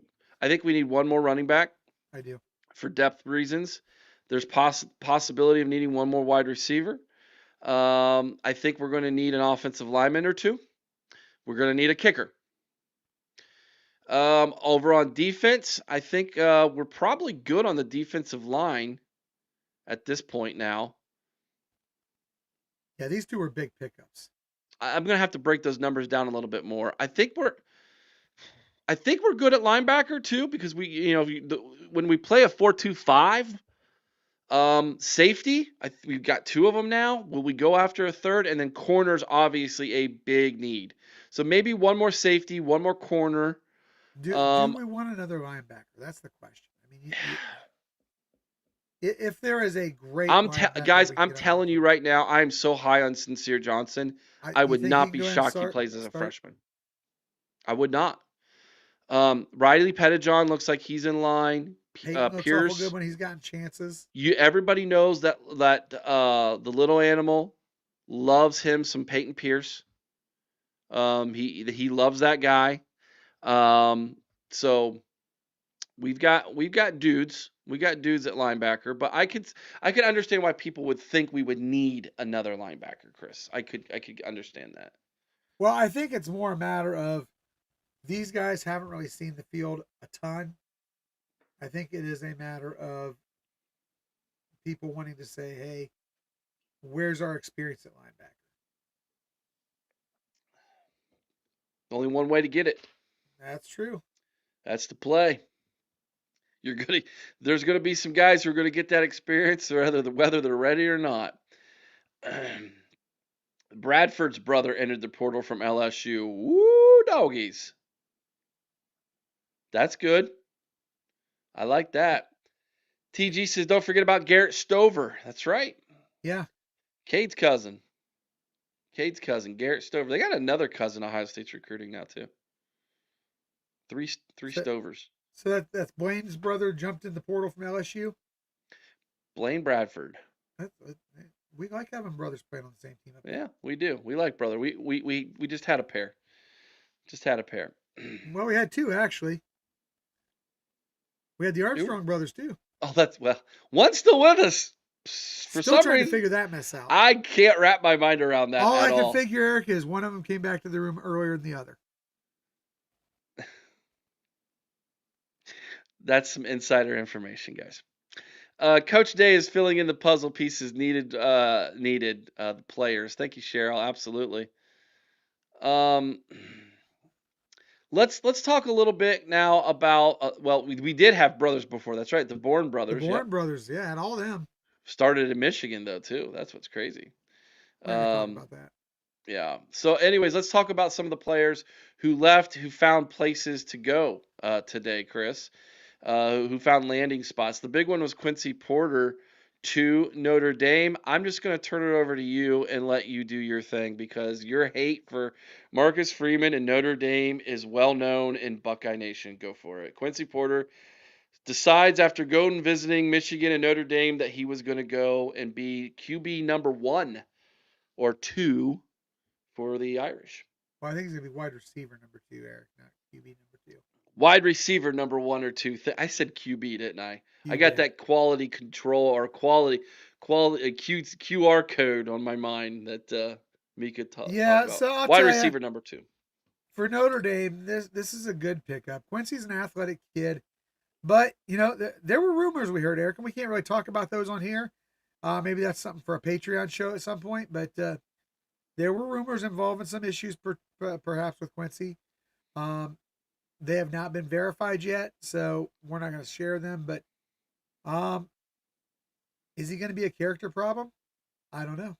I think we need one more running back. I do. For depth reasons. There's possibility of needing one more wide receiver. I think we're going to need an offensive lineman or two. We're going to need a kicker. Over on defense, I think we're probably good on the defensive line at this point now. Yeah, these two are big pickups. I'm going to have to break those numbers down a little bit more. I think we're good at linebacker too because when we play a 4-2-5, safety, we've got 2 of them now. Will we go after a third? And then corner's obviously a big need. So maybe one more safety, one more corner. Do we want another linebacker? That's the question. I mean, if there is a great guys, I'm telling you right now, I'm so high on Sincere Johnson. I would not be shocked he plays as a freshman. I would not. Riley Pettijohn looks like he's in line. Looks Pierce, awful good when he's gotten chances. Everybody knows that the little animal loves him some Peyton Pierce. He loves that guy. So we've got dudes. We got dudes at linebacker, but I could understand why people would think we would need another linebacker, Chris. I could understand that. Well, I think it's more a matter of these guys haven't really seen the field a ton. I think it is a matter of people wanting to say, hey, where's our experience at linebacker? Only one way to get it. That's true. That's the play. You're gonna there's gonna be some guys who are gonna get that experience, whether they're ready or not. Bradford's brother entered the portal from LSU. Woo, doggies. That's good. I like that. TG says, don't forget about Garrett Stover. That's right. Yeah. Cade's cousin. Garrett Stover. They got another cousin Ohio State's recruiting now, too. Three So, Stovers. so that's Blaine's brother jumped in the portal from LSU. Blaine Bradford. We like having brothers playing on the same team. Yeah, we do. We like brother. We just had a pair. Well, we had two actually. We had the Armstrong brothers too. Oh, one's still with us. For Still some trying reason, to figure that mess out. I can't wrap my mind around that all at I can all. figure, Eric, is one of them came back to the room earlier than the other. That's some insider information, guys. Coach Day is filling in the puzzle pieces needed. The players. Thank you, Cheryl. Absolutely. Let's talk a little bit now about. Well, we did have brothers before. That's right, the Bourne The brothers. Bourne brothers, yeah, and all of them. Started in Michigan though too. That's what's crazy. We're not gonna talk about that. Yeah. So, anyways, let's talk about some of the players who left, who found places to go today, Chris. Who found landing spots. The big one was Quincy Porter to Notre Dame. I'm just going to turn it over to you and let you do your thing because your hate for Marcus Freeman and Notre Dame is well known in Buckeye Nation. Go for it. Quincy Porter decides after going and visiting Michigan and Notre Dame that he was going to go and be QB number 1 or 2 for the Irish. Well, I think he's gonna be wide receiver number 2, Eric, not QB number 2. Wide receiver number 1 or 2. I said QB, didn't I? You I got did. that quality control or quality QR code on my mind that Mika talked Yeah, about. so I'll Wide tell receiver you, number 2. for Notre Dame, this is a good pickup. Quincy's an athletic kid, but there were rumors we heard, Eric, and we can't really talk about those on here. Maybe that's something for a Patreon show at some point, but there were rumors involving some issues perhaps with Quincy. They have not been verified yet, so we're not going to share them. But is he going to be a character problem? I don't know.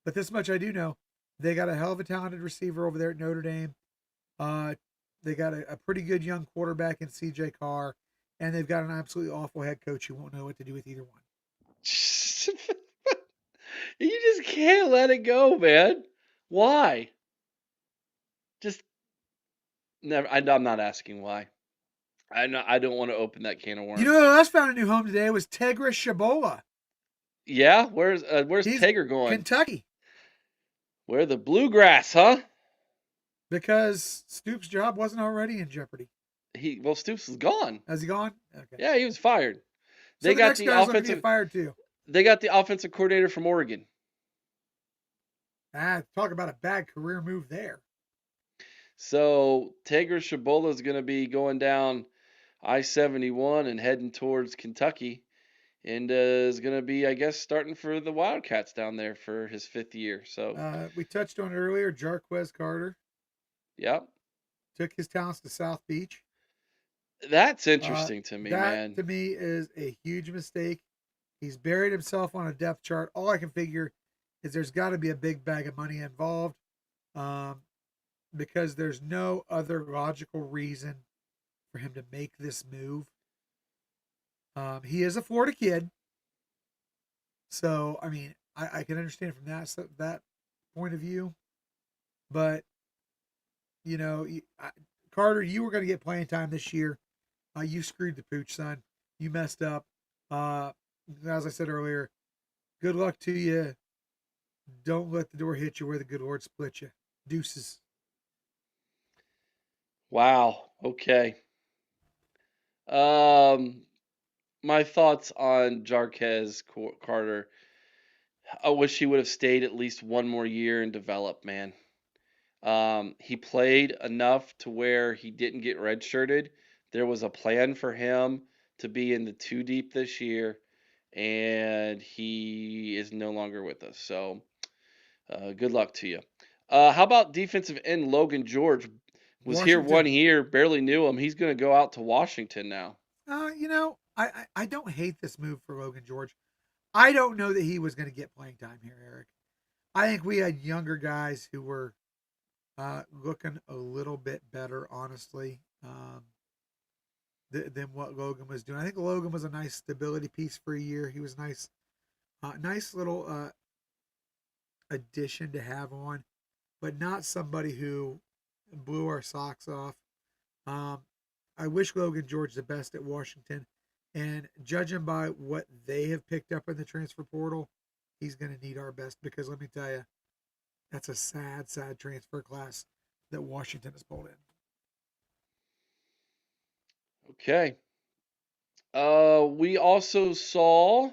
But this much I do know: they got a hell of a talented receiver over there at Notre Dame. They got a pretty good young quarterback in C.J. Carr, and they've got an absolutely awful head coach who won't know what to do with either one. You just can't let it go, man. Why? Just never. I'm not asking why. I don't want to open that can of worms. You know who else found a new home today was Tegra Shabola. Yeah, where's He's Tager going? Kentucky. Where the bluegrass, huh? Because Stoops' job wasn't already in jeopardy. Stoops is gone. Has he gone? Okay. Yeah, he was fired. So the next guy's looking to get fired too. They got the offensive coordinator from Oregon. Talk about a bad career move there. So Tager Shabola is going to be going down I-71 and heading towards Kentucky, and is going to be, I guess, starting for the Wildcats down there for his 5th year. So we touched on it earlier. Jarquez Carter. Yep. Took his talents to South Beach. That's interesting to me, man. That to me is a huge mistake. He's buried himself on a depth chart. All I can figure is there's got to be a big bag of money involved, because there's no other logical reason for him to make this move. He is a Florida kid, so I mean, I can understand from that point of view, but Carter, you were going to get playing time this year. You screwed the pooch, son. You messed up. As I said earlier, good luck to you. Don't let the door hit you where the good Lord split you. Deuces. Wow. Okay. Um, my thoughts on Carter. I wish he would have stayed at least one more year and developed, man. He played enough to where he didn't get redshirted. There was a plan for him to be in the two deep this year, and he is no longer with us. So, good luck to you. How about defensive end Logan George? Was here one Washington. year, barely knew him. He's going to go out to Washington now. I don't hate this move for Logan George. I don't know that he was going to get playing time here, Eric. I think we had younger guys who were looking a little bit better, honestly, than what Logan was doing. I think Logan was a nice stability piece for a year. He was nice, nice little addition to have on, but not somebody who blew our socks off. Um, I wish Logan George the best at Washington, and judging by what they have picked up in the transfer portal, he's going to need our best because let me tell you, that's a sad, sad transfer class that Washington has pulled in. Okay. We also saw.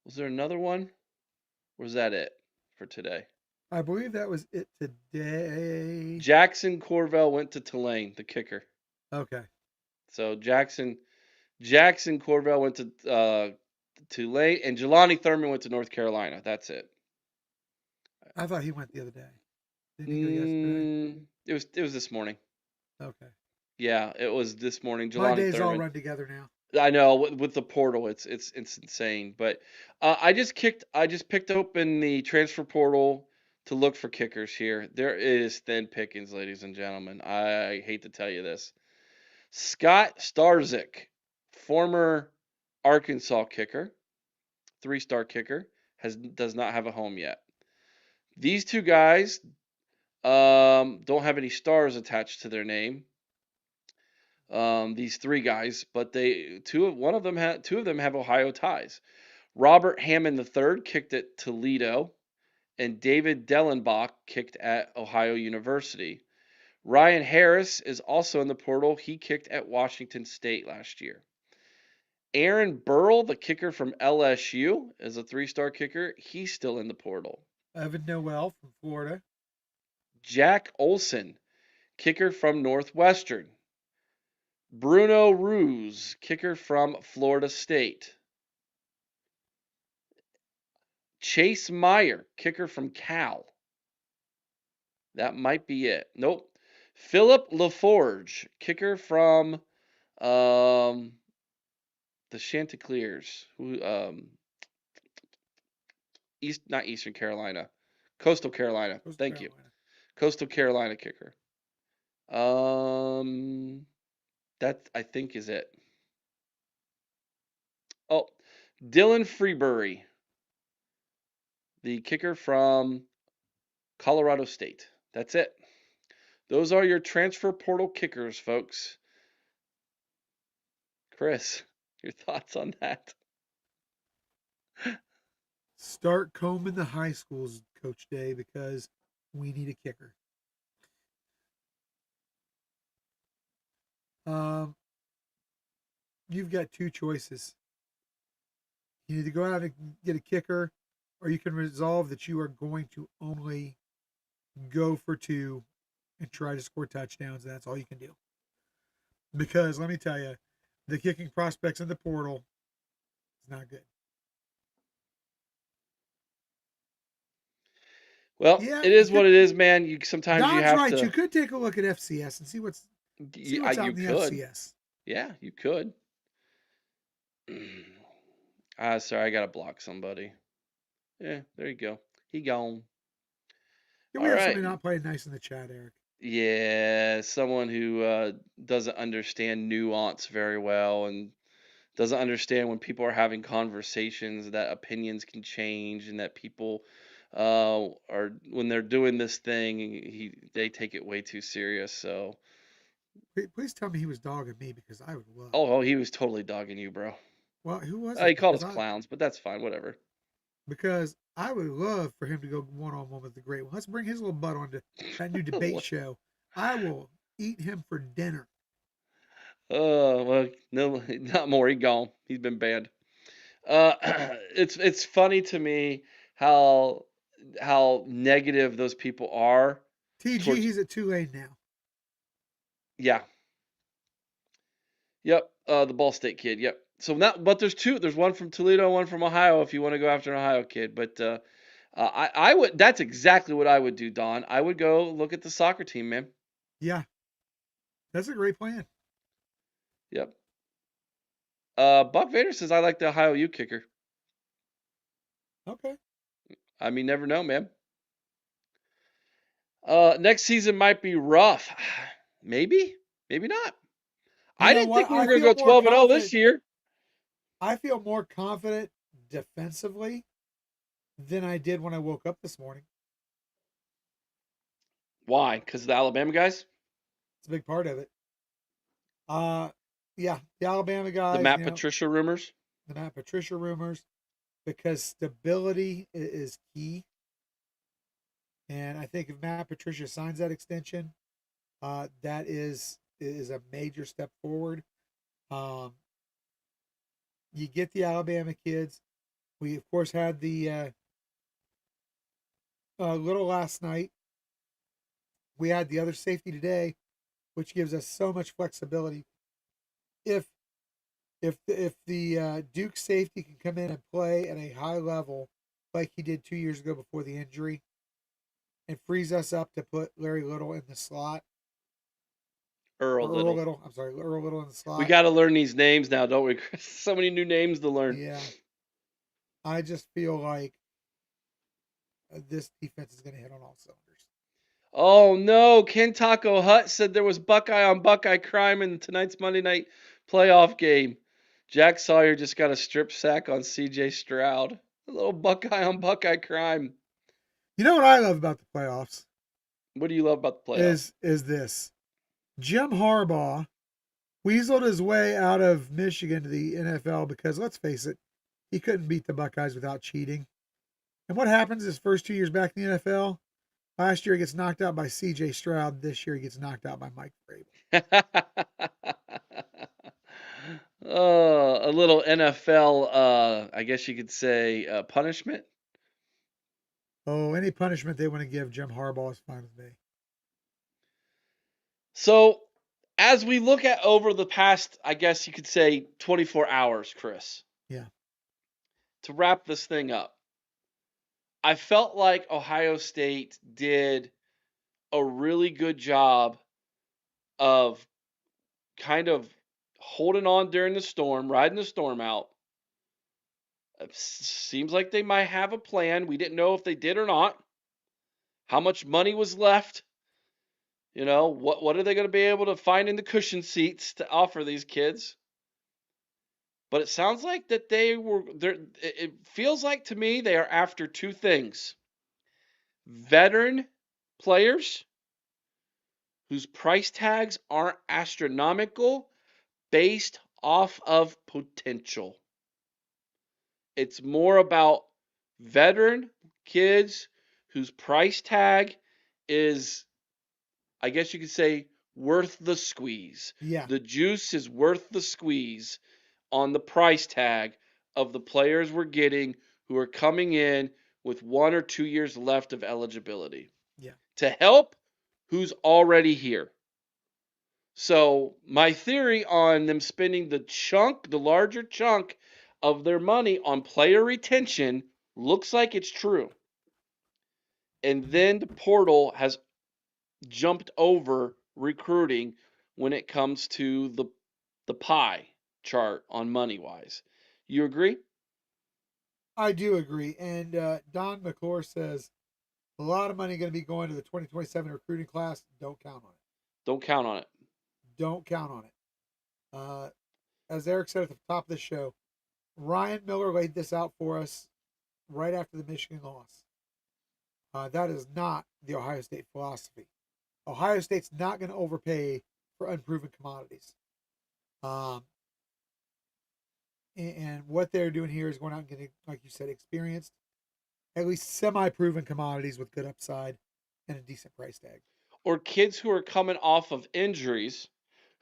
Was there another one? Or was that it for today? I believe that was it today. Jackson Corvell went to Tulane, the kicker. Okay. So Jackson Corvell went to Tulane, and Jelani Thurman went to North Carolina. That's it. I thought he went the other day. Didn't he go yesterday? It was this morning. Okay. Yeah, it was this morning. My Jelani days all Thurman. run together now. I know with the portal, it's insane. But I just picked open the transfer portal to look for kickers here. There is thin pickings, ladies and gentlemen. I hate to tell you this. Scott Starzik, former Arkansas kicker, three-star kicker, does not have a home yet. These two guys don't have any stars attached to their name. These three guys, but two of them have Ohio ties. Robert Hammond III kicked at Toledo, and David Dellenbach kicked at Ohio University. Ryan Harris is also in the portal. He kicked at Washington State last year. Aaron Burrell, the kicker from LSU, is a three-star kicker. He's still in the portal. Evan Noel from Florida. Jack Olson, kicker from Northwestern. Bruno Ruse, kicker from Florida State. Chase Meyer, kicker from Cal. That might be it. Nope. Philip LaForge, kicker from the Chanticleers, who not Eastern Carolina, Coastal Carolina. Coastal Thank you, Carolina. Coastal Carolina kicker. That I think is it. Oh, Dylan Freebury, the kicker from Colorado State. That's it. Those are your transfer portal kickers, folks. Chris, your thoughts on that? Start combing the high schools, Coach Day, because we need a kicker. Um, you've got two choices. You need to go out and get a kicker, or you can resolve that you are going to only go for two and try to score touchdowns. And that's all you can do. Because let me tell you, the kicking prospects in the portal is not good. Well, Yeah, it you is what could. it is, man. Sometimes you Don's have right. You to. could take a look at FCS and see what's out You in the could, FCS. yeah, you could. Sorry, I gotta block somebody. Yeah, there you go. He gone. Can we All have right. somebody not playing nice in the chat, Eric? Yeah, someone who doesn't understand nuance very well and doesn't understand when people are having conversations that opinions can change and that people are when they're doing this thing they take it way too serious. So, Please tell me he was dogging me because I would love. oh, he was totally dogging you, bro. Well, who was He it? called us clowns, but that's fine. Whatever. Because I would love for him to go one on one with the great one. Let's bring his little butt on to that new debate show. I will eat him for dinner. Well, no, not more. He gone. He's been banned. It's funny to me how negative those people are TG, towards. he's at Tulane now. Yeah. Yep. The Ball State kid. Yep. So now, but there's two. There's one from Toledo, one from Ohio. If you want to go after an Ohio kid, but I would. That's exactly what I would do, Don. I would go look at the soccer team, man. Yeah, that's a great plan. Yep. Buck Vader says I like the Ohio U kicker. Okay. I mean, never know, man. Next season might be rough. Maybe, maybe not. You I know didn't think what? we were going to go 12-0 this year. I feel more confident defensively than I did when I woke up this morning. Why? Because of the Alabama guys, It's a big part of it. Uh, yeah, the Alabama the guys, Matt Patricia rumors. the Matt Patricia rumors, because stability is key. And I think if Matt Patricia signs that extension, that is a major step forward. Um, you get the Alabama kids. We of course had the little last night. We had the other safety today, which gives us so much flexibility. If the Duke safety can come in and play at a high level like he did 2 years ago before the injury, and frees us up to put Larry Little in the slot, Earl or Earl Little. Little. I'm sorry, Earl Little in the We slot. got to learn these names now, don't we? So many new names to learn. Yeah, I just feel like this defense is going to hit on all cylinders. Oh no, Ken Taco Hut said there was Buckeye on Buckeye crime in tonight's Monday night playoff game. Jack Sawyer just got a strip sack on C.J. Stroud. A little Buckeye on Buckeye crime. You know what I love about the playoffs What do you love about the playoffs? is this: Jim Harbaugh weaseled his way out of Michigan to the NFL because, let's face it, he couldn't beat the Buckeyes without cheating. And what happens his first 2 years back in the NFL? Last year he gets knocked out by C.J. Stroud. This year he gets knocked out by Mike Vrabel. A little NFL, I guess you could say, punishment. Oh, any punishment they want to give Jim Harbaugh is fine with me. So, as we look at over the past, I guess you could say, 24 hours, Chris, Yeah. to wrap this thing up, I felt like Ohio State did a really good job of kind of holding on during the storm, riding the storm out. It seems like they might have a plan. We didn't know if they did or not. How much money was left? You know, what are they going to be able to find in the cushion seats to offer these kids? But it sounds like that they were there. It feels like to me they are after two things: veteran players whose price tags aren't astronomical based off of potential. It's more about veteran kids whose price tag is, I guess you could say, worth the squeeze. Yeah. The juice is worth the squeeze on the price tag of the players we're getting who are coming in with 1 or 2 years left of eligibility Yeah. to help who's already here. So my theory on them spending the larger chunk of their money on player retention looks like it's true. And then the portal has jumped over recruiting when it comes to the pie chart on money wise. You agree? I do agree. And Don McClure says a lot of money going to be going to the 2027 recruiting class. Don't count on it. Don't count on it. Don't count on it. As Eric said at the top of the show, Ryan Miller laid this out for us right after the Michigan loss. That is not the Ohio State philosophy. Ohio State's not going to overpay for unproven commodities. Um, and what they're doing here is going out and getting, like you said, experienced, at least semi-proven commodities with good upside and a decent price tag. Or kids who are coming off of injuries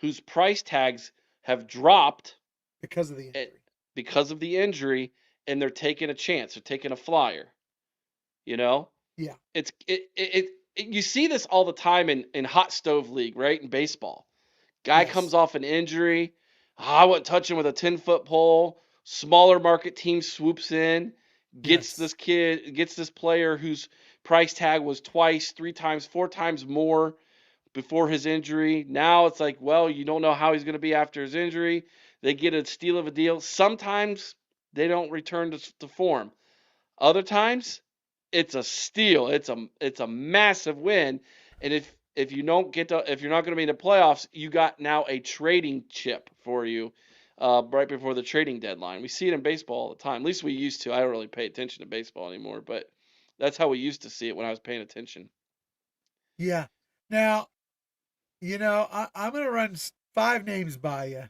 whose price tags have dropped because of the eh, injury. because of the injury, and they're taking a chance. They're taking a flyer. You know, Yeah. you see this all the time in hot stove league, right? In baseball, guy comes Yes. off an injury. I wouldn't touch him with a 10-foot pole. Smaller market team swoops in, Yes. gets this player whose price tag was twice, three times, four times more before his injury. Now it's like, well, you don't know how he's going to be after his injury. They get a steal of a deal. Sometimes they don't return to form. Other times, it's a steal. It's a massive win. And if you don't get to if you're not going to be in the playoffs, you got now a trading chip for you right before the trading deadline. We see it in baseball all the time. At least we used to. I don't really pay attention to baseball anymore, but that's how we used to see it when I was paying attention. Yeah. Now, I'm going to run 5 names by you,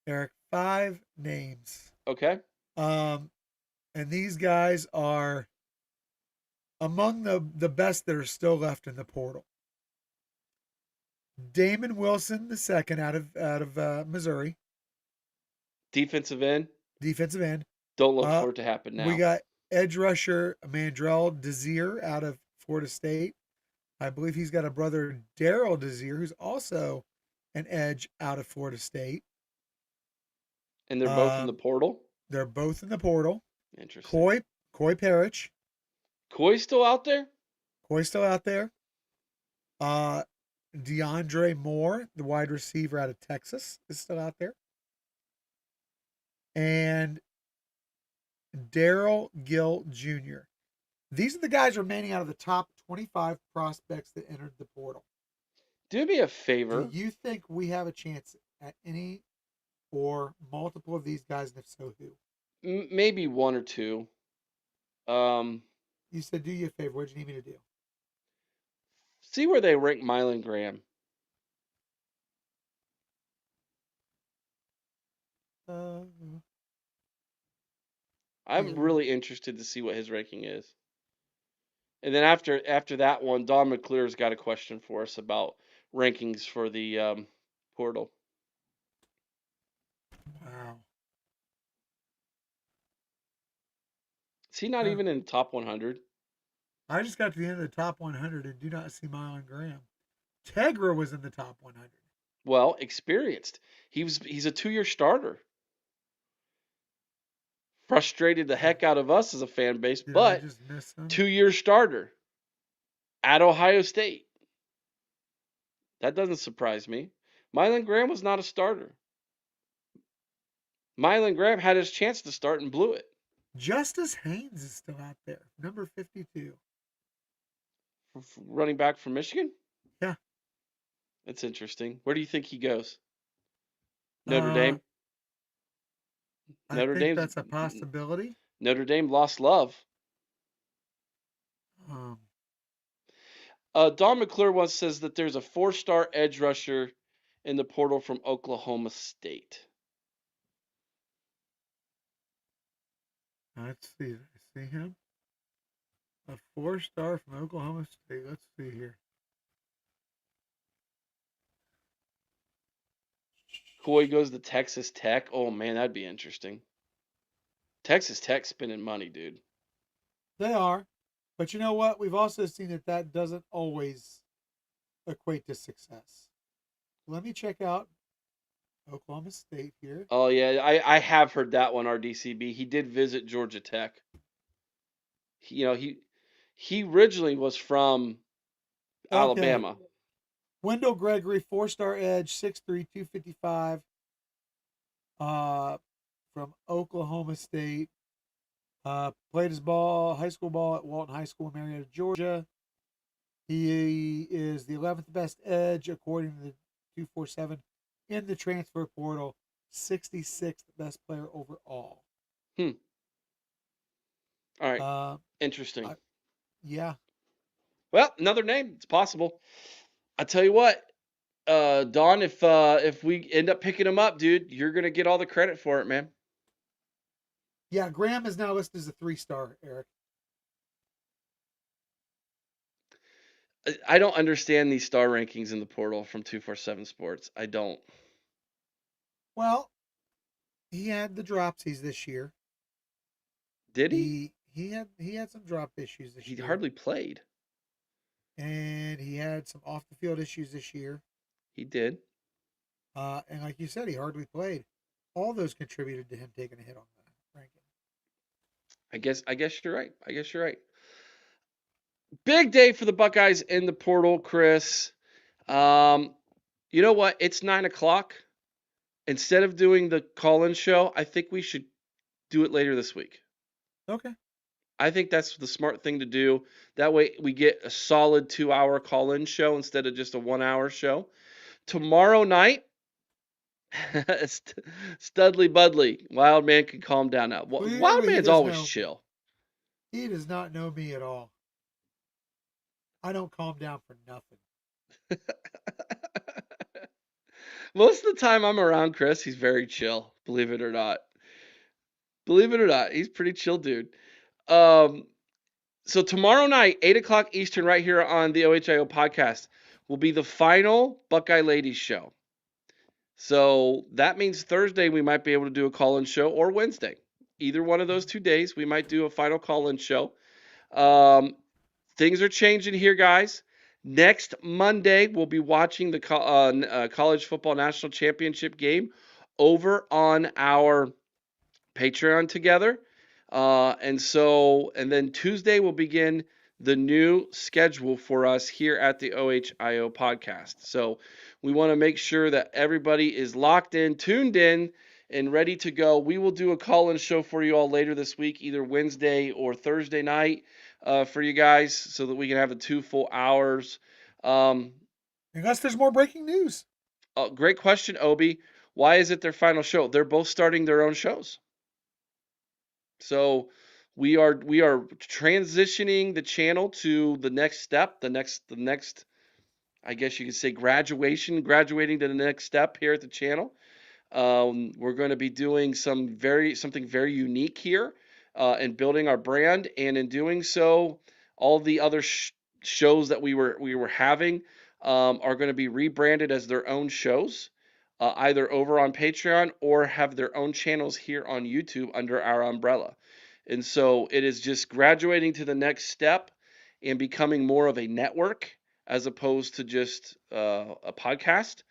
Eric. 5 names. Okay. Um, and these guys are among the best that are still left in the portal. Damon Wilson, the second out of Missouri, Defensive end. defensive end. Don't look Uh, for it to happen we now. got edge rusher Mandrell Desir out of Florida State. I believe he's got a brother, Daryl Desir, who's also an edge out of Florida State. And they're both in the Um, portal. they're both in the portal. Interesting. Coy Parrish, Coy's still out there? Coy's still out there. Uh, DeAndre Moore, the wide receiver out of Texas, is still out there. And Daryl Gill Jr. These are the guys remaining out of the top 25 prospects that entered the portal. Do me a Do favor. you think we have a chance at any or multiple of these guys? And if so, who? Maybe one or two. Um, You said, do you a favor. What do you need me to do? See where they rank Mylan Graham. Uh, I'm yeah. really interested to see what his ranking is. And then after that one, Don McClure's got a question for us about rankings for the portal. Wow. Is he not Huh. even in the top 100? I just got to the end of the top 100 and do not see Mylan Graham. Tegra was in the top 100. Well, experienced. He's a 2-year starter. Frustrated the Did, heck out of us as a fan base, did I but just miss him? 2-year starter at Ohio State. That doesn't surprise me. Mylan Graham was not a starter. Mylan Graham had his chance to start and blew it. Justice Haynes is still out there, number 52. Running back from Michigan? Yeah. That's interesting. Where do you think he goes? Notre Uh, Dame? I Notre think Dame's that's a possibility. Notre Dame lost love. Um, Don McClure once says that there's a 4-star edge rusher in the portal from Oklahoma State. let's see. I see him. A 4-star from Oklahoma State. Let's see here. Coy goes to Texas Tech. Oh man, that'd be interesting. Texas Tech spending money, dude. They are. But you know what? We've also seen that doesn't always equate to success. Let me check out Oklahoma State here. Oh yeah, I have heard that one. RDCB. He did visit Georgia Tech. He originally was from Okay. Alabama. Wendell Gregory, 4-star edge, 6'3", 255, uh, from Oklahoma State. Played his high school ball at Walton High School in Marietta, Georgia. He is the 11th best edge according to the 247 in the transfer portal, 66th best player overall. Hmm. All right. Uh, Interesting. I, yeah, Well, another name. It's possible. I tell you what, Don, if we end up picking him up, dude, you're gonna get all the credit for it, man. yeah. Graham is now listed as a 3-star. Eric, I don't understand these star rankings in the portal from 247 Sports. I don't. Well, he had the dropsies this year. Did he? He had some drop issues He this year, hardly played. and he had some off the field issues this year. He did. And like you said, he hardly played. All those contributed to him taking a hit on the ranking. I guess you're right. I guess you're right. Big day for the Buckeyes in the portal, Chris. Um, you know what? It's 9 o'clock. Instead of doing the call-in show, I think we should do it later this week. Okay. I think that's the smart thing to do. That way we get a solid 2 hour call-in show instead of just a 1 hour show. Tomorrow night, Studley Budley, Wild Man can calm down now. Wild Clearly, he Man's doesn't always know me. chill. He does not know me at all. I don't calm down for nothing. Most of the time I'm around Chris, he's very chill. Believe it or not. Believe it or not, he's pretty chill, dude. Um, so tomorrow night, 8 o'clock Eastern, right here on the OHIO podcast, will be the final Buckeye Ladies show. So that means Thursday we might be able to do a call-in show, or Wednesday. Either one of those 2 days, we might do a final call-in show. Um, things are changing here, guys. Next Monday, we'll be watching the college football national championship game over on our Patreon together. And then Tuesday will begin the new schedule for us here at the OHIO podcast. So we want to make sure that everybody is locked in, tuned in, and ready to go. We will do a call-in show for you all later this week, either Wednesday or Thursday night, for you guys, so that we can have the 2 full hours. Um, Unless there's more breaking news. Great question, Obi. Why is it their final show? They're both starting their own shows. So we are transitioning the channel to the next step, the next I guess you could say graduating to the next step here at the channel. We're going to be doing something very unique here, and building our brand, and in doing so, all the other shows that we were having are going to be rebranded as their own shows, either over on Patreon or have their own channels here on YouTube under our umbrella. And so it is just graduating to the next step and becoming more of a network as opposed to just a podcast.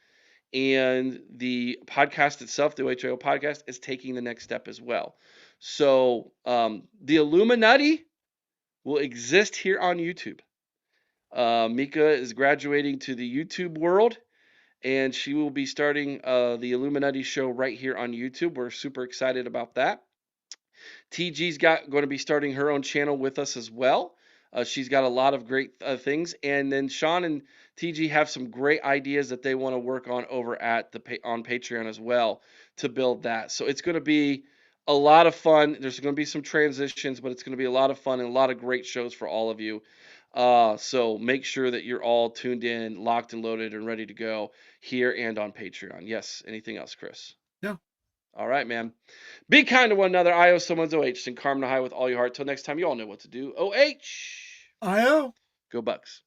And the podcast itself, the OHIO podcast, is taking the next step as well. So the Illuminati will exist here on YouTube. Mika is graduating to the YouTube world, and she will be starting the Illuminati show right here on YouTube. We're super excited about that. TG's going to be starting her own channel with us as well. She's got a lot of great things, and then Sean and TG have some great ideas that they want to work on over at on Patreon as well to build that. So it's going to be a lot of fun. There's going to be some transitions, but it's going to be a lot of fun and a lot of great shows for all of you. So make sure that you're all tuned in, locked and loaded, and ready to go here and on Patreon. Yes. Anything else, Chris? No. All right, man. Be kind to one another. I owe someone's OH, and calm the high with all your heart. Till next time, you all know what to do. OH. IO. Go Bucks.